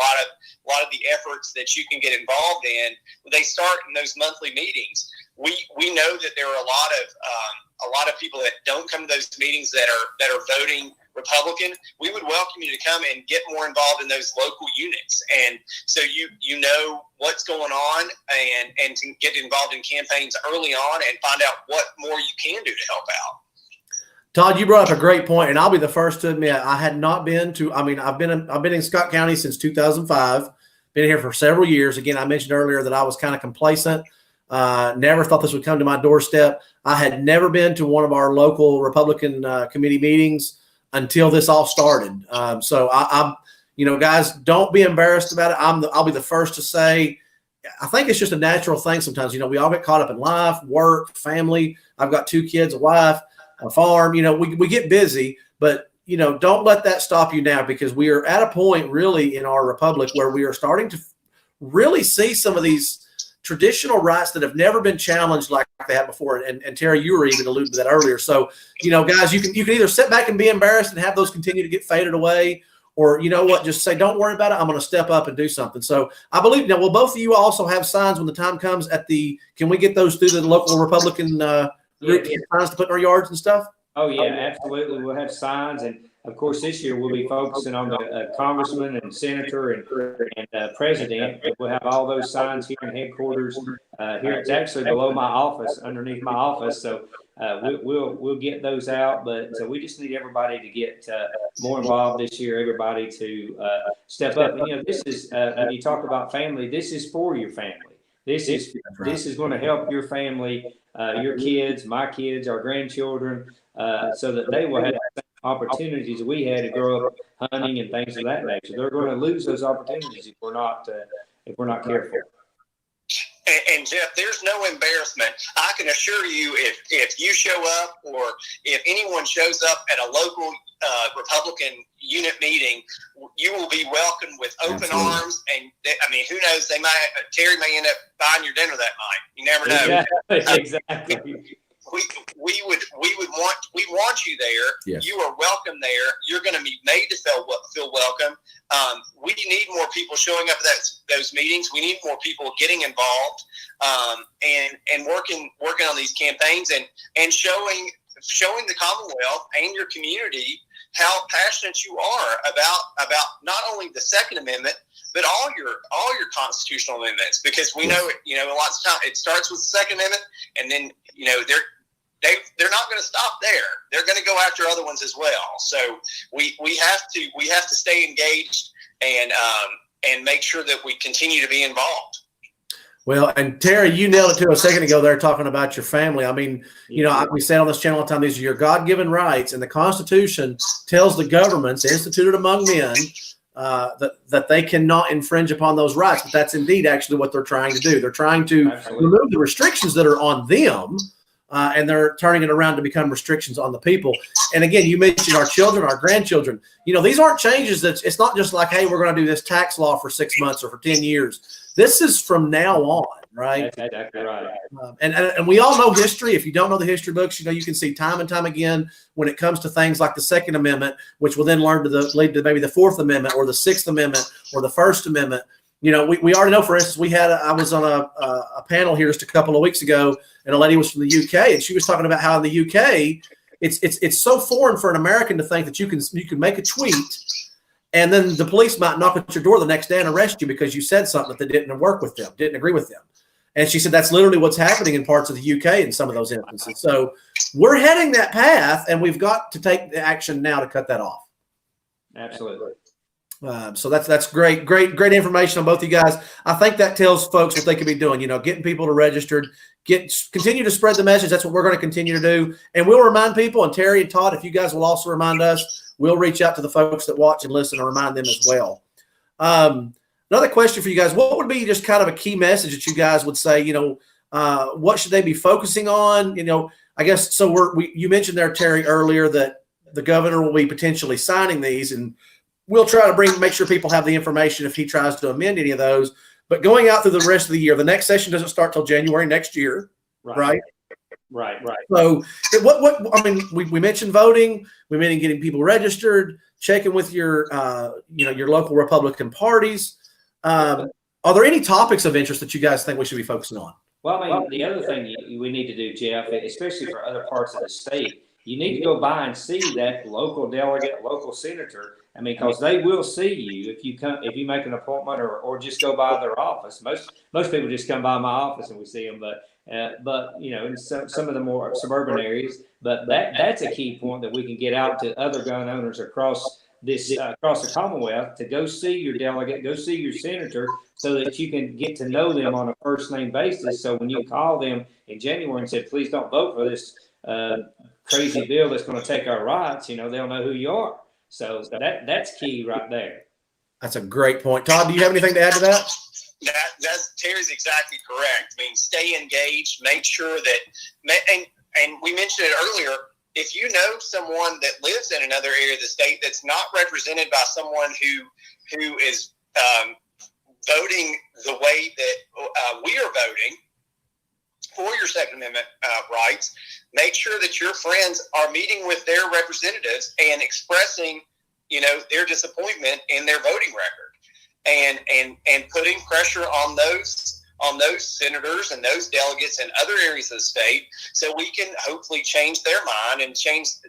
lot of the efforts that you can get involved in. They start in those monthly meetings. We know that there are a lot of people that don't come to those meetings that are voting Republican. We would welcome you to come and get more involved in those local units, and so you know what's going on, and to get involved in campaigns early on and find out what more you can do to help out.
Todd, you brought up a great point, and I'll be the first to admit I had not been to. I mean, I've been in Scott County since 2005. Been here for several years. Again, I mentioned earlier that I was kind of complacent. Never thought this would come to my doorstep. I had never been to one of our local Republican committee meetings until this all started. So I'm, guys, don't be embarrassed about it. I'll be the first to say, I think it's just a natural thing sometimes. We all get caught up in life, work, family. I've got 2 kids, a wife, a farm. We get busy, but don't let that stop you now, because we are at a point really in our republic where we are starting to really see some of these traditional rights that have never been challenged like they have before. And Terry, you were even alluding to that earlier. So, guys, you can either sit back and be embarrassed and have those continue to get faded away, or just say, don't worry about it. I'm going to step up and do something. So I believe now, will both of you also have signs when the time comes can we get those through the local Republican group signs to put in our yards and stuff?
Oh yeah, absolutely. We'll have signs, and of course this year we'll be focusing on the congressman and senator and president. We'll have all those signs here in headquarters. Here it's actually below my office, underneath my office. So we'll get those out. But we just need everybody to get more involved this year. Everybody to step up. And this is when you talk about family. This is for your family. This is going to help your family, your kids, my kids, our grandchildren, so that they will have the same opportunities we had to grow up hunting and things of that nature. They're going to lose those opportunities if we're not careful.
And Jeff, there's no embarrassment. I can assure you, if you show up, or if anyone shows up at a local Republican unit meeting, you will be welcomed with open arms. And who knows? Terry may end up buying your dinner that night. You never know.
Exactly.
We want you there. Yes. You are welcome there. You're going to be made to feel welcome. We need more people showing up at those meetings. We need more people getting involved, and working on these campaigns, and showing the Commonwealth and your community how passionate you are about not only the Second Amendment, but all your constitutional amendments, because we know lots of times it starts with the Second Amendment, and then they're not going to stop there. They're going to go after other ones as well. So we have to stay engaged and make sure that we continue to be involved.
Well, and Terry, you nailed it too a second ago there, talking about your family. I mean, we say on this channel all the time, these are your God-given rights, and the Constitution tells the governments instituted among men that they cannot infringe upon those rights. But that's indeed actually what they're trying to do. They're trying to remove the restrictions that are on them, and they're turning it around to become restrictions on the people. And again, you mentioned our children, our grandchildren. These aren't changes it's not just like, hey, we're going to do this tax law for 6 months or for 10 years. This is from now on. right?
That's exactly right.
And we all know history. If you don't know the history books, you can see time and time again when it comes to things like the Second Amendment, which will then lead to maybe the Fourth Amendment or the Sixth Amendment or the First Amendment. We already know, for instance, I was on a panel here just a couple of weeks ago, and a lady was from the UK, and she was talking about how in the UK, it's so foreign for an American to think that you can make a tweet, and then the police might knock at your door the next day and arrest you because you said something that didn't agree with them. And she said that's literally what's happening in parts of the UK in some of those instances. So we're heading that path, and we've got to take the action now to cut that off.
Absolutely.
So that's great information on both of you guys. I think that tells folks what they could be doing. Getting people to register, continue to spread the message. That's what we're going to continue to do, and we'll remind people. And Terry and Todd, if you guys will also remind us, we'll reach out to the folks that watch and listen and remind them as well. Another question for you guys: what would be just kind of a key message that you guys would say? What should they be focusing on? I guess so. You mentioned there, Terry, earlier that the governor will be potentially signing these, and we'll try to make sure people have the information if he tries to amend any of those. But going out through the rest of the year, the next session doesn't start till January next year, right?
Right.
So we mentioned voting. We mentioned getting people registered, checking with your local Republican parties. Are there any topics of interest that you guys think we should be focusing on?
Well, the other thing we need to do, Jeff, especially for other parts of the state, you need to go by and see that local delegate, local senator. Because they will see you if you make an appointment or just go by their office. Most people just come by my office and we see them, but in some of the more suburban areas. But that's a key point that we can get out to other gun owners across the Commonwealth to go see your delegate, go see your senator, so that you can get to know them on a first name basis. So when you call them in January and say, please don't vote for this crazy bill that's going to take our rights, they'll know who you are. So that's key right there.
That's a great point. Todd, do you have anything to add to that?
That's Terry's exactly correct. Stay engaged, make sure that, and we mentioned it earlier, if you know someone that lives in another area of the state that's not represented by someone who is voting the way that we are voting for your Second Amendment rights, make sure that your friends are meeting with their representatives and expressing, their disappointment in their voting record, and putting pressure on those senators and those delegates in other areas of the state, so we can hopefully change their mind and change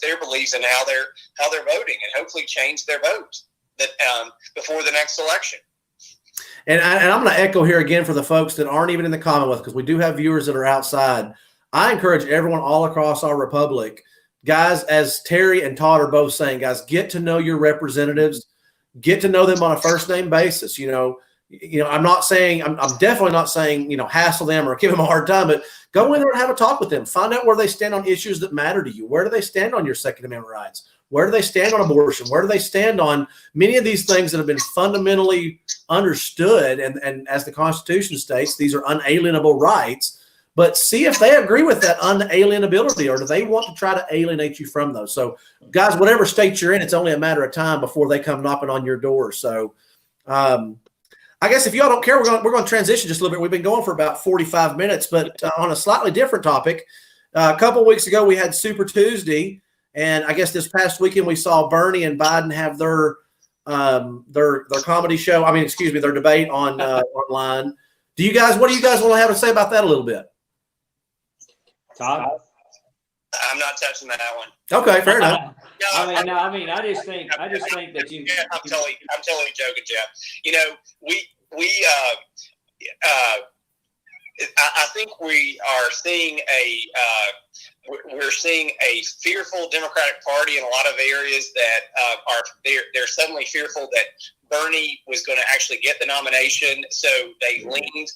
their beliefs and how they're voting, and hopefully change their vote before the next election.
And I'm going to echo here again for the folks that aren't even in the Commonwealth, because we do have viewers that are outside. I encourage everyone all across our republic, guys, as Terry and Todd are both saying, guys, get to know your representatives, get to know them on a first name basis. I'm definitely not saying, hassle them or give them a hard time, but go in there and have a talk with them. Find out where they stand on issues that matter to you. Where do they stand on your Second Amendment rights? Where do they stand on abortion? Where do they stand on many of these things that have been fundamentally understood? And as the Constitution states, these are unalienable rights. But see if they agree with that unalienability, or do they want to try to alienate you from those? So, guys, whatever state you're in, it's only a matter of time before they come knocking on your door. So, I guess if y'all don't care, we're going to transition just a little bit. We've been going for about 45 minutes, but on a slightly different topic. A couple of weeks ago, we had Super Tuesday. And I guess this past weekend we saw Bernie and Biden have their comedy show. Their debate on online. What do you guys want to have to say about that a little bit?
Todd?
I'm not touching that one.
Okay, fair enough.
I just think that you.
Yeah, I'm totally joking, Jeff. I think we are seeing we're seeing a fearful Democratic Party in a lot of areas that they're suddenly fearful that Bernie was going to actually get the nomination, so they leaned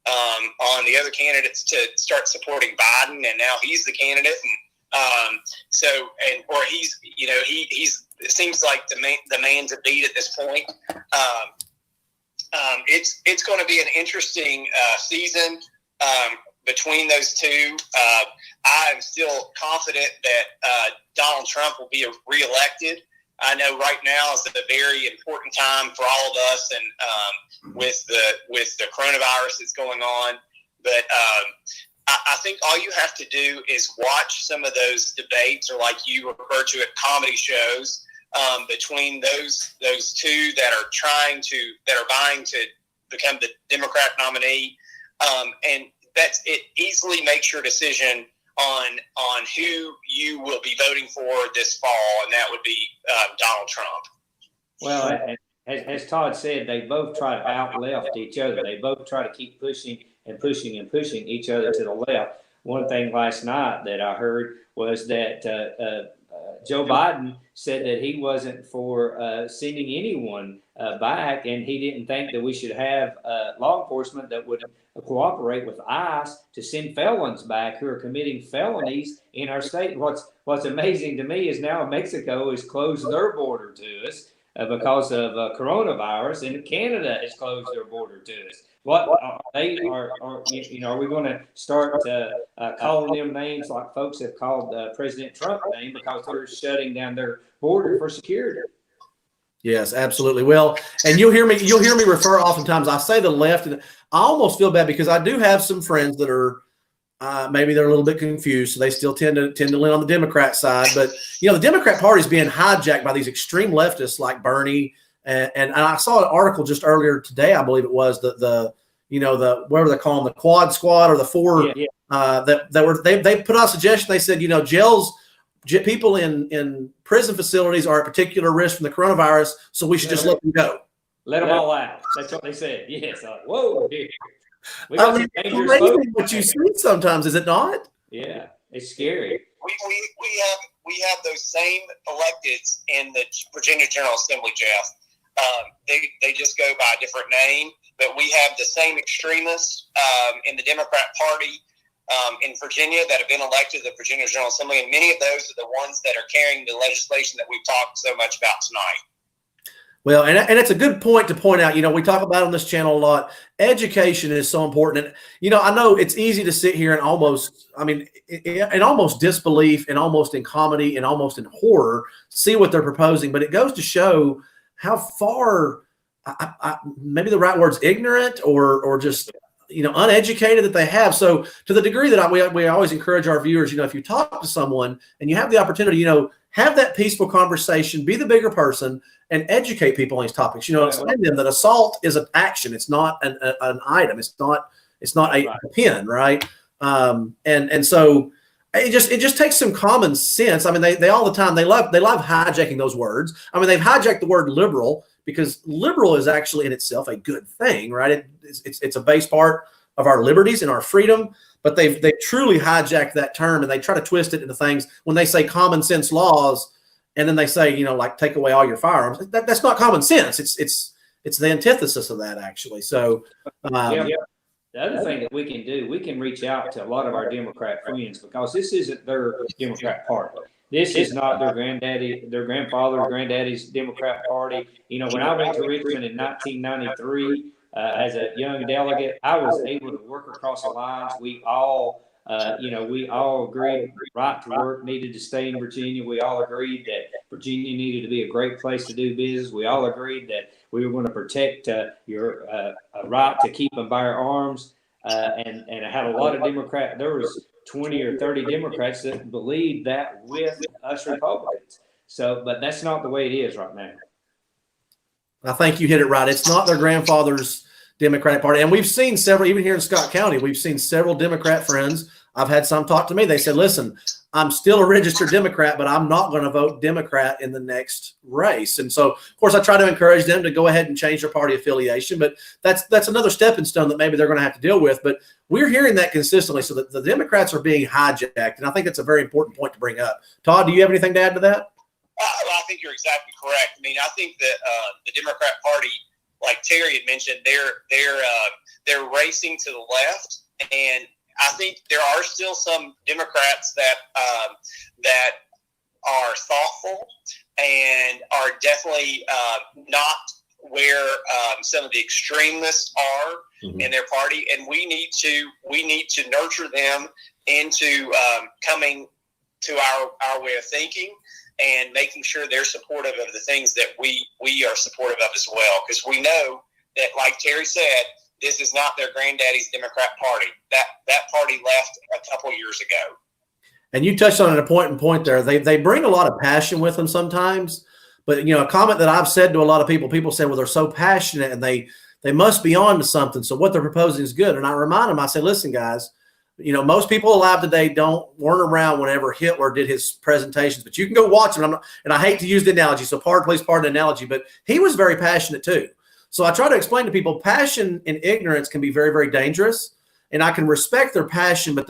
on the other candidates to start supporting Biden, and now he's the candidate, and he's it seems like the man to beat at this point. It's going to be an interesting season between those two. I am still confident that Donald Trump will be reelected, I know right now is a very important time for all of us, and with the coronavirus that's going on. But I think all you have to do is watch some of those debates, or like you refer to it, comedy shows, between those two that are vying to become the Democrat nominee, and it easily makes your decision on who you will be voting for this fall, and that would be Donald Trump.
Well, as Todd said, they both try to out-left each other. They both try to keep pushing each other to the left. One thing last night that I heard was that Joe Biden said that he wasn't for sending anyone back, and he didn't think that we should have law enforcement that would cooperate with ICE to send felons back who are committing felonies in our state. What's amazing to me is now Mexico has closed their border to us because of coronavirus, and Canada has closed their border to us. What are we going to start calling them names like folks have called President Trump name because they're shutting down their border for security?
Yes, absolutely. Well, and you'll hear me refer oftentimes. I say the left, and I almost feel bad because I do have some friends that are maybe they're a little bit confused, so they still tend to lean on the Democrat side. But the Democrat Party is being hijacked by these extreme leftists like Bernie. And I saw an article just earlier today, I believe it was, the whatever they call them, the Quad Squad or the four they put out a suggestion. They said, people in prison facilities are at particular risk from the coronavirus, so we should just let them go.
Let them all out. That's what they said. Yes. Whoa. We
I
got
mean,
some dangerous
it's amazing
folks.
what you see sometimes, is it not?
Yeah, it's scary.
We have those same electeds in the Virginia General Assembly, Jeff. They just go by a different name, but we have the same extremists in the Democrat Party in Virginia that have been elected to the Virginia General Assembly, and many of those are the ones that are carrying the legislation that we've talked so much about tonight.
Well, and it's a good point to point out. We talk about on this channel a lot. Education is so important, and I know it's easy to sit here and almost disbelief, and almost in comedy, and almost in horror, see what they're proposing. But it goes to show how far, maybe the right word's ignorant, or just uneducated that they have. So to the degree that we always encourage our viewers, if you talk to someone and you have the opportunity, have that peaceful conversation, be the bigger person, and educate people on these topics. Explain to them that assault is an action. It's not an item. It's not a pin, right? And so it just takes some common sense. I mean, they all the time, they love hijacking those words. I mean, they've hijacked the word liberal, because liberal is actually in itself a good thing, right? It's a base part of our liberties and our freedom, but they've truly hijacked that term, and they try to twist it into things when they say common sense laws, and then they say, like, take away all your firearms. That's not common sense. It's the antithesis of that, actually. So
The other thing that we can do, we can reach out to a lot of our Democrat friends, because this isn't their Democrat Party. This is not their grandfather, or granddaddy's Democrat Party. When I went to Richmond in 1993 as a young delegate, I was able to work across the lines. We all agreed right to work needed to stay in Virginia. We all agreed that Virginia needed to be a great place to do business. We all agreed that we were going to protect your right to keep and bear arms. And I had a lot of Democrats. There was 20 or 30 Democrats that believed that with us Republicans. But that's not the way it is right now.
I think you hit it right. It's not their grandfather's Democratic Party. And we've seen several, even here in Scott County, we've seen several Democrat friends. I've had some talk to me. They said, listen, I'm still a registered Democrat, but I'm not going to vote Democrat in the next race. And so, of course, I try to encourage them to go ahead and change their party affiliation. But that's another stepping stone that maybe they're going to have to deal with. But we're hearing that consistently. So that the Democrats are being hijacked. And I think that's a very important point to bring up. Todd, do you have anything to add to that?
I think you're exactly correct. I mean, I think that the Democrat Party, like Terry had mentioned, they're racing to the left, and I think there are still some Democrats that are thoughtful and are definitely not where some of the extremists are in their party, and we need to nurture them into coming to our way of thinking. and making sure they're supportive of the things that we are supportive of as well. Because we know that, like Terry said, this is not their granddaddy's Democrat Party. That party left a couple years ago.
And you touched on an important point there. They bring a lot of passion with them sometimes. But, a comment that I've said to a lot of people say, well, they're so passionate and they must be on to something. So what they're proposing is good. And I remind them, I say, listen, guys, most people alive today weren't around whenever Hitler did his presentations, but you can go watch them. And I hate to use the analogy, so please pardon the analogy, but he was very passionate too. So I try to explain to people passion and ignorance can be very, very dangerous. And I can respect their passion, but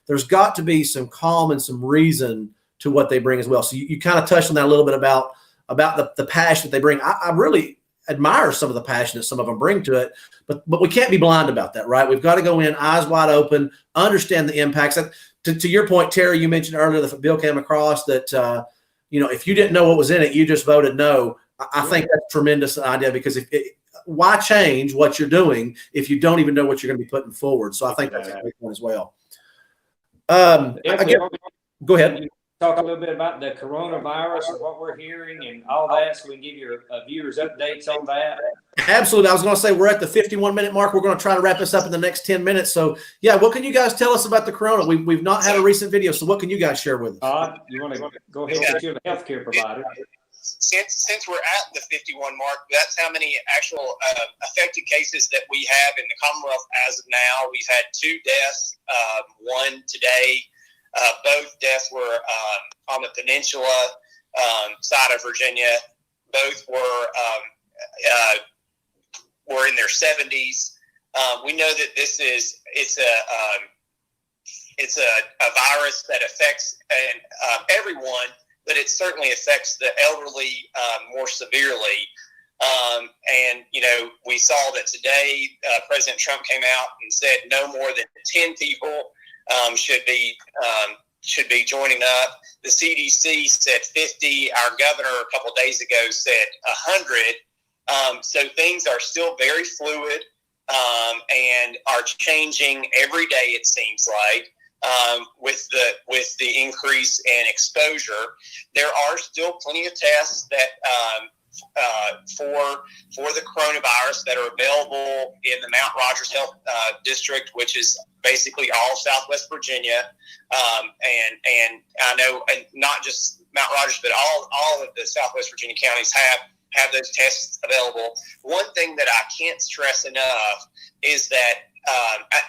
there's got to be some calm and some reason to what they bring as well. So you kind of touched on that a little bit about the passion that they bring. I really admire some of the passion that some of them bring to it, but we can't be blind about that, right? We've got to go in eyes wide open, understand the impacts. To your point, Terry, you mentioned earlier that the bill came across that, if you didn't know what was in it, you just voted no. I think that's a tremendous idea, because why change what you're doing if you don't even know what you're going to be putting forward? So I think that's a great point as well. Go ahead.
Talk a little bit about the coronavirus and what we're hearing and all that, so we can give your viewers updates on that.
Absolutely. I was going to say we're at the 51-minute mark. We're going to try to wrap this up in the next 10 minutes. So, yeah, what can you guys tell us about the corona? We've not had a recent video, so what can you guys share with us?
Todd, you want to go ahead and you're the healthcare provider.
Since we're at the 51 mark, that's how many actual affected cases that we have in the Commonwealth as of now. We've had 2 deaths, one today. Both deaths were on the peninsula side of Virginia. Both were in their 70s. We know that it's a virus that affects everyone, but it certainly affects the elderly more severely. And we saw that today President Trump came out and said no more than 10 people should be joining up. The CDC said 50. Our governor a couple of days ago said 100. So things are still very fluid and are changing every day, it seems like, with the increase in exposure. There are still plenty of tests that for the coronavirus that are available in the Mount Rogers Health District, which is basically all Southwest Virginia, and I know, and not just Mount Rogers, but all of the Southwest Virginia counties have those tests available. One thing that I can't stress enough is that,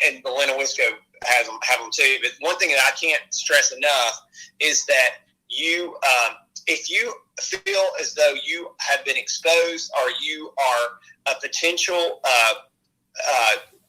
and Helena Wisco have them too, but one thing that I can't stress enough is that if you feel as though you have been exposed or you are a potential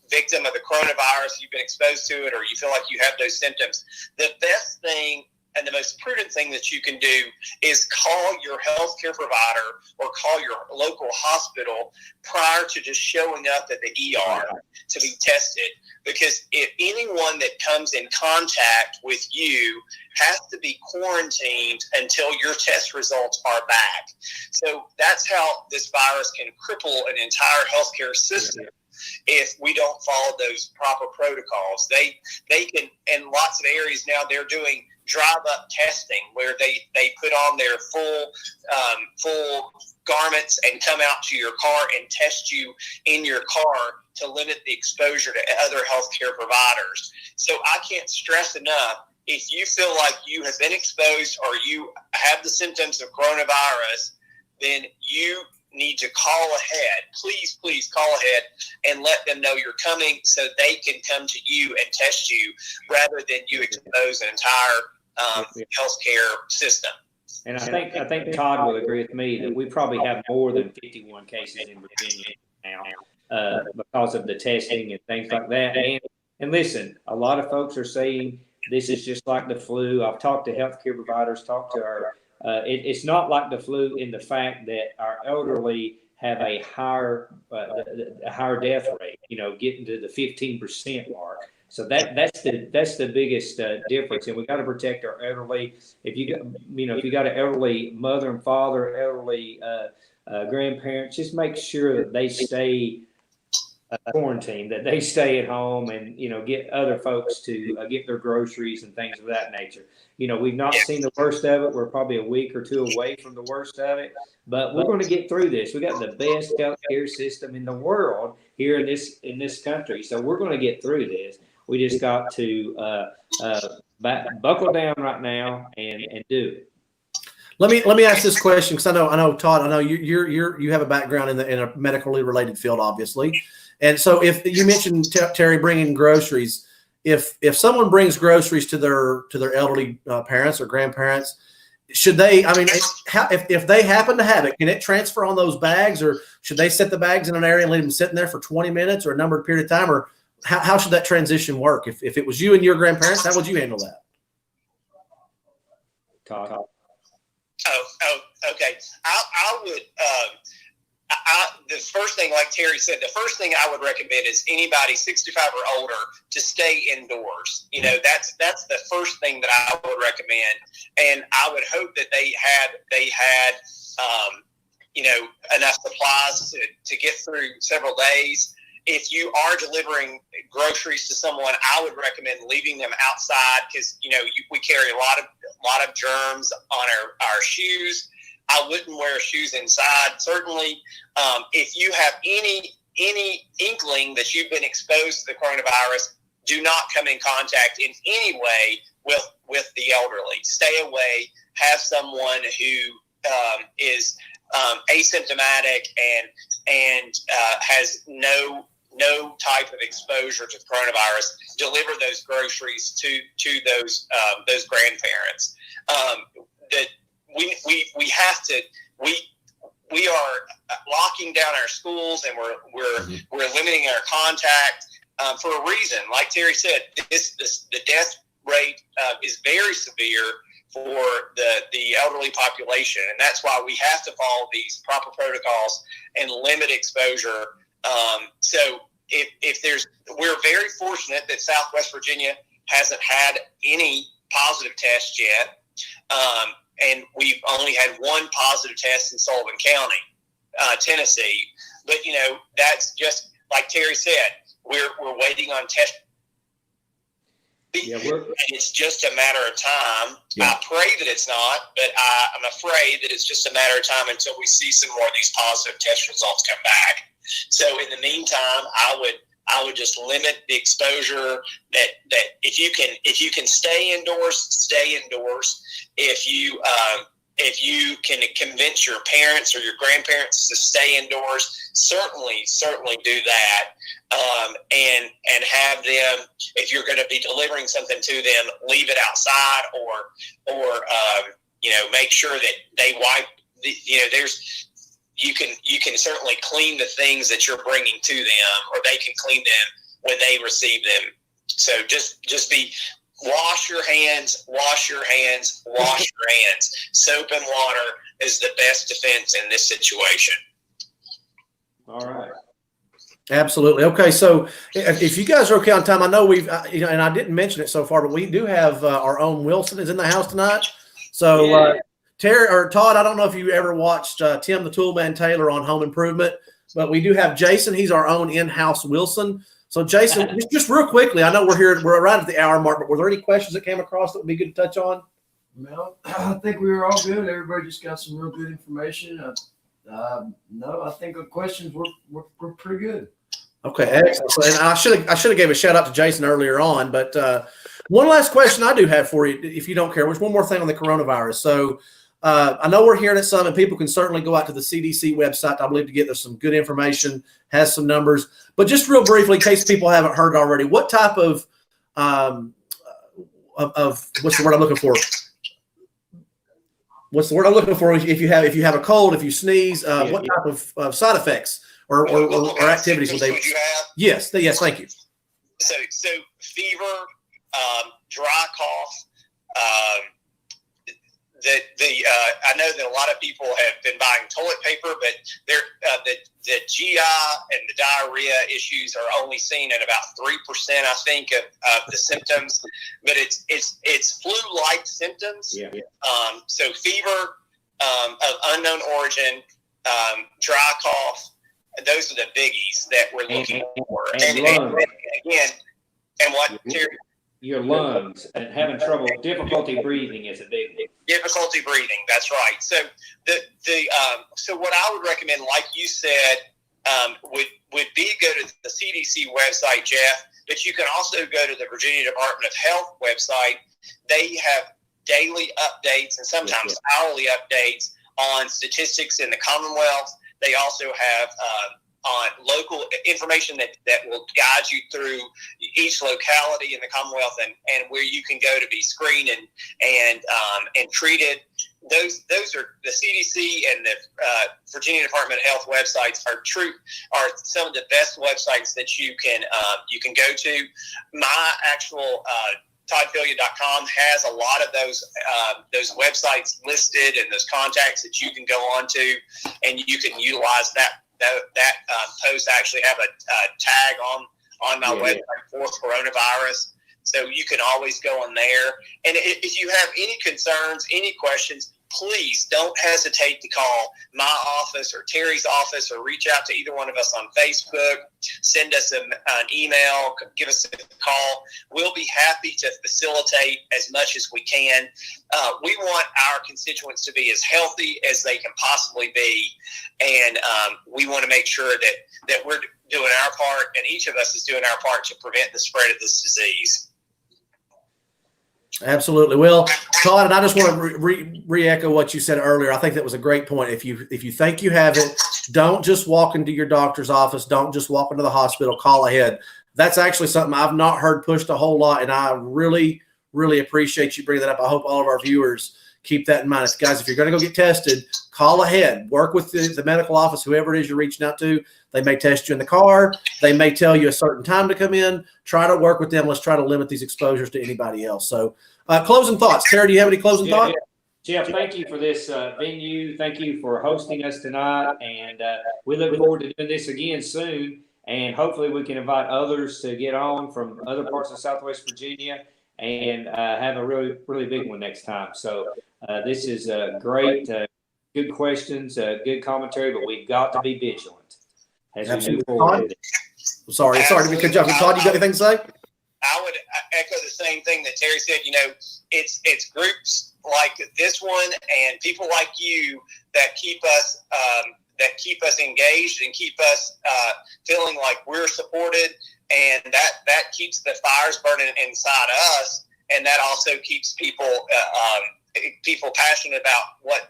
victim of the coronavirus, you've been exposed to it, or you feel like you have those symptoms, the best thing and the most prudent thing that you can do is call your healthcare provider or call your local hospital prior to just showing up at the ER to be tested. Because if anyone that comes in contact with you has to be quarantined until your test results are back. So that's how this virus can cripple an entire healthcare system if we don't follow those proper protocols. They can, in lots of areas now, they're doing drive-up testing where they put on their full garments and come out to your car and test you in your car to limit the exposure to other healthcare providers. So I can't stress enough, if you feel like you have been exposed or you have the symptoms of coronavirus, then you need to call ahead. Please call ahead and let them know you're coming so they can come to you and test you rather than you expose an entire healthcare system.
And I think Todd will agree with me that we probably have more than 51 cases in Virginia now because of the testing and things like that. And listen, a lot of folks are saying this is just like the flu. I've talked to healthcare providers, talked to our it's not like the flu in the fact that our elderly have a higher death rate, getting to the 15% mark. So that's the biggest difference, and we got to protect our elderly. If you got an elderly mother and father, elderly grandparents, just make sure that they stay quarantine, that they stay at home and, get other folks to get their groceries and things of that nature. We've not seen the worst of it. We're probably a week or two away from the worst of it, but we're going to get through this. We got the best healthcare system in the world here in this country, so we're going to get through this. We just got to buckle down right now and do it.
Let me ask this question, because I know Todd, I know you have a background in a medically related field, obviously, and so if you mentioned Terry bringing groceries, if someone brings groceries to their elderly parents or grandparents, should they? I mean, if they happen to have it, can it transfer on those bags, or should they set the bags in an area and leave them sitting there for 20 minutes or a numbered period of time, or how should that transition work? If it was you and your grandparents, how would you handle that?
Todd.
Okay. I would. The first thing, like Terry said, the first thing I would recommend is anybody 65 or older to stay indoors. That's the first thing that I would recommend, and I would hope that they had enough supplies to get through several days. If you are delivering groceries to someone, I would recommend leaving them outside, because we carry a lot of germs on our shoes. I wouldn't wear shoes inside. Certainly, if you have any inkling that you've been exposed to the coronavirus, do not come in contact in any way with the elderly. Stay away. Have someone who is asymptomatic and has no type of exposure to the coronavirus. Deliver those groceries to those grandparents. We are locking down our schools, and we're limiting our contact for a reason. Like Terry said, the death rate is very severe for the elderly population, and that's why we have to follow these proper protocols and limit exposure. So we're very fortunate that Southwest Virginia hasn't had any positive tests yet. And we've only had one positive test in Sullivan County, Tennessee. But, that's just like Terry said, we're waiting on test.
Yeah,
and it's just a matter of time.
Yeah.
I pray that it's not, but I'm afraid that it's just a matter of time until we see some more of these positive test results come back. So in the meantime, I would just limit the exposure. That if you can stay indoors, stay indoors. If you can convince your parents or your grandparents to stay indoors, certainly do that. And have them, if you're going to be delivering something to them, leave it outside, or make sure that they wipe. You can certainly clean the things that you're bringing to them, or they can clean them when they receive them. So just wash your hands. Soap and water is the best defense in this situation.
All right.
Absolutely. Okay, so if you guys are okay on time, I know we've and I didn't mention it so far, but we do have our own Wilson is in the house tonight. So.
Yeah.
Terry or Todd, I don't know if you ever watched Tim the Toolman Taylor on Home Improvement, but we do have Jason. He's our own in-house Wilson. So, Jason, just real quickly, I know we're right at the hour mark, but were there any questions that came across that would be good to touch on?
Well, I think we were all good. Everybody just got some real good information. No, I think the questions were pretty good.
Okay, excellent. And I should have gave a shout out to Jason earlier on, but one last question I do have for you, if you don't care, was one more thing on the coronavirus. So. I know we're hearing it some, and people can certainly go out to the CDC website, I believe, to get some good information, has some numbers. But just real briefly, in case people haven't heard already, what type of what's the word I'm looking for? What's the word I'm looking for? If you have a cold, if you sneeze, what type of side effects or activities would they?
Would you have?
Yes, thank you.
So fever, dry cough. I know that a lot of people have been buying toilet paper, but the GI and the diarrhea issues are only seen in about 3%, I think, of the symptoms. But it's flu-like symptoms.
Yeah.
So fever of unknown origin, dry cough, those are the biggies that we're looking for.
And
again, and what, Terry?
Your lungs and having trouble, difficulty breathing is a big one.
Difficulty breathing, that's right. So so what I would recommend, like you said, would be go to the CDC website, Jeff, but you can also go to the Virginia Department of Health website. They have daily updates and sometimes hourly updates on statistics in the Commonwealth. They also have on local information that will guide you through each locality in the Commonwealth and where you can go to be screened and treated. Those are the CDC and the Virginia Department of Health websites are some of the best websites that you can go to. My actual ToddPillion.com has a lot of those websites listed and those contacts that you can go on to, and you can utilize that post. I actually have a tag on my website for coronavirus, so you can always go on there. And if you have any concerns, any questions, please don't hesitate to call my office or Terry's office, or reach out to either one of us on Facebook. Send us an email, give us a call. We'll be happy to facilitate as much as we can. We want our constituents to be as healthy as they can possibly be, and we want to make sure that we're doing our part, and each of us is doing our part to prevent the spread of this disease.
Absolutely. Well, Todd, and I just want to re-echo what you said earlier. I think that was a great point. If you think you have it, don't just walk into your doctor's office. Don't just walk into the hospital. Call ahead. That's actually something I've not heard pushed a whole lot, and I really, really appreciate you bringing that up. I hope all of our viewers keep that in mind. Guys, if you're going to go get tested, call ahead. Work with the medical office, whoever it is you're reaching out to. They may test you in the car. They may tell you a certain time to come in. Try to work with them. Let's try to limit these exposures to anybody else. So closing thoughts. Terry, do you have any closing thoughts?
Jeff, thank you for this venue. Thank you for hosting us tonight. And we look forward to doing this again soon. And hopefully we can invite others to get on from other parts of Southwest Virginia and have a really, really big one next time. So this is great. Good questions, good commentary, but we've got to be vigilant as we move forward with it.
Sorry to be cut off. Todd, you got anything to say?
I would echo the same thing that Terry said. You know, it's groups like this one and people like you that keep us engaged and keep us feeling like we're supported, and that keeps the fires burning inside us, and that also keeps people passionate about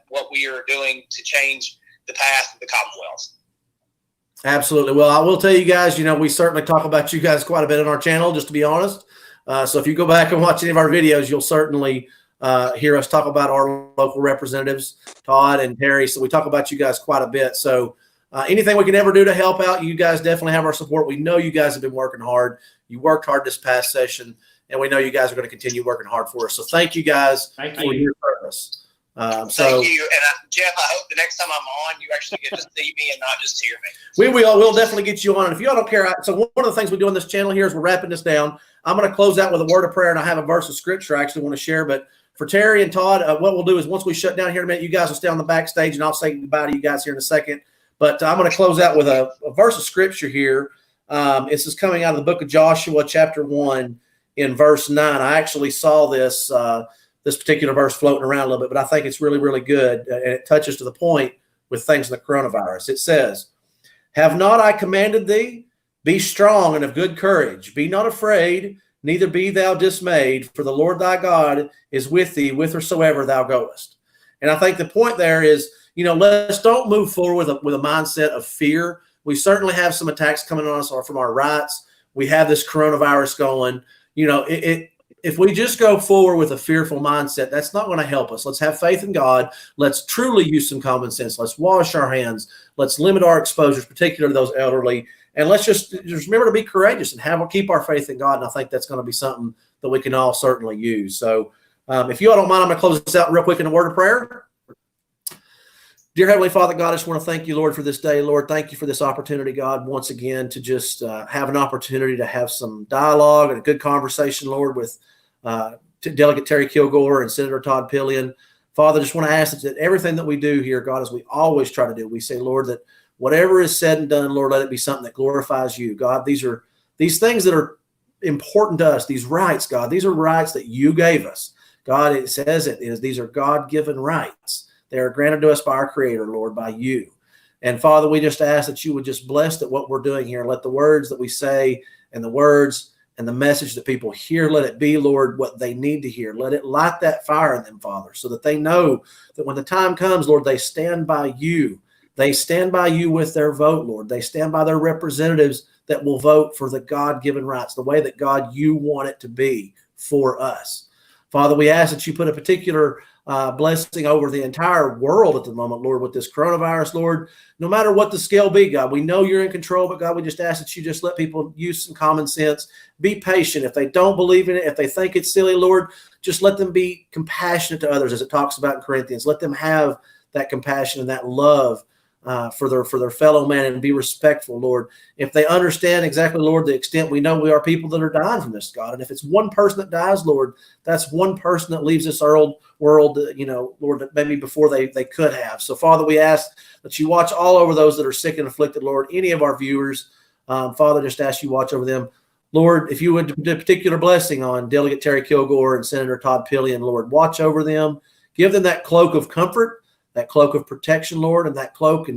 what we are doing to change the path of the Commonwealth.
Absolutely. Well, I will tell you guys, we certainly talk about you guys quite a bit on our channel, just to be honest. So if you go back and watch any of our videos, you'll certainly hear us talk about our local representatives, Todd and Terry. So we talk about you guys quite a bit. So anything we can ever do to help out, you guys definitely have our support. We know you guys have been working hard. You worked hard this past session, and we know you guys are going to continue working hard for us. So thank you guys for your service.
Thank you. And Jeff, I hope the next time I'm on, you actually get to see me and not just hear me.
We'll definitely get you on. And if y'all don't care, so one of the things we do on this channel here is we're wrapping this down. I'm going to close out with a word of prayer, and I have a verse of scripture I actually want to share. But for Terry and Todd, what we'll do is once we shut down here in a minute, you guys will stay on the backstage, and I'll say goodbye to you guys here in a second. But I'm going to close out with a verse of scripture here. This is coming out of the book of Joshua, chapter 1, in verse 9. I actually saw this particular verse floating around a little bit, but I think it's really, really good. And it touches to the point with things in the coronavirus. It says, "Have not I commanded thee? Be strong and of good courage. Be not afraid, neither be thou dismayed, for the Lord thy God is with thee whithersoever thou goest." And I think the point there is, let's don't move forward with a mindset of fear. We certainly have some attacks coming on us from our rights. We have this coronavirus going. If we just go forward with a fearful mindset, that's not going to help us. Let's have faith in God. Let's truly use some common sense. Let's wash our hands. Let's limit our exposures, particularly to those elderly. And let's just remember to be courageous and keep our faith in God. And I think that's going to be something that we can all certainly use. So if you all don't mind, I'm going to close this out real quick in a word of prayer. Dear Heavenly Father, God, I just want to thank you, Lord, for this day. Lord, thank you for this opportunity, God, once again, to just have an opportunity to have some dialogue and a good conversation, Lord, with Delegate Terry Kilgore and Senator Todd Pillion. Father, just want to ask that everything that we do here, God, as we always try to do, we say, Lord, that whatever is said and done, Lord, let it be something that glorifies you. God, these things that are important to us, these rights, God, these are rights that you gave us. God, it says these are God-given rights. They are granted to us by our Creator, Lord, by you. And Father, we just ask that you would just bless that what we're doing here. Let the words that we say and the words and the message that people hear, let it be, Lord, what they need to hear. Let it light that fire in them, Father, so that they know that when the time comes, Lord, they stand by you. They stand by you with their vote, Lord. They stand by their representatives that will vote for the God-given rights, the way that, God, you want it to be for us. Father, we ask that you put a particular blessing over the entire world at the moment, Lord, with this coronavirus, Lord. No matter what the scale be, God, we know you're in control, but God, we just ask that you just let people use some common sense. Be patient. If they don't believe in it, if they think it's silly, Lord, just let them be compassionate to others, as it talks about in Corinthians. Let them have that compassion and that love for their fellow man, and be respectful, Lord. If they understand exactly, Lord, the extent we know we are people that are dying from this, God. And if it's one person that dies, Lord, that's one person that leaves this world, Lord, maybe before they could have. So, Father, we ask that you watch all over those that are sick and afflicted, Lord. Any of our viewers, Father, just ask you watch over them. Lord, if you would do a particular blessing on Delegate Terry Kilgore and Senator Todd Pillion, Lord, watch over them. Give them that cloak of comfort, that cloak of protection, Lord, and that cloak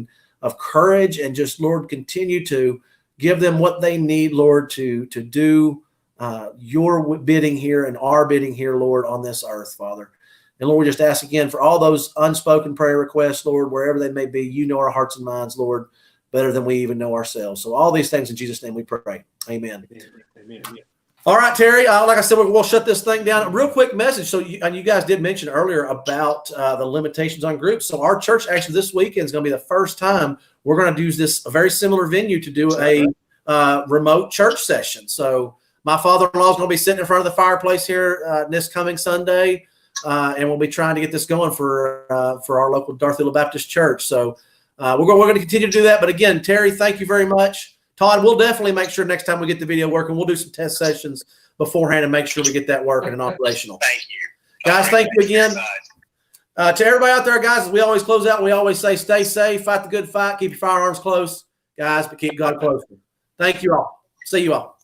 of courage, and just, Lord, continue to give them what they need, Lord, to do your bidding here and our bidding here, Lord, on this earth, Father. And Lord, we just ask again for all those unspoken prayer requests, Lord, wherever they may be. You know our hearts and minds, Lord, better than we even know ourselves. So all these things in Jesus' name we pray. Amen.
Amen.
All right, Terry, like I said, we'll shut this thing down. A real quick message. So you guys did mention earlier about the limitations on groups. So our church actually this weekend is going to be the first time we're going to use this a very similar venue to do a remote church session. So my father-in-law is going to be sitting in front of the fireplace here this coming Sunday, and we'll be trying to get this going for our local Darthula Baptist Church. So we're going to continue to do that. But again, Terry, thank you very much. Todd, we'll definitely make sure next time we get the video working, we'll do some test sessions beforehand and make sure we get that working and operational.
Thank you.
Guys, thank you again. To everybody out there, guys, as we always close out, we always say stay safe, fight the good fight, keep your firearms close, guys, but keep God close. Thank you all. See you all.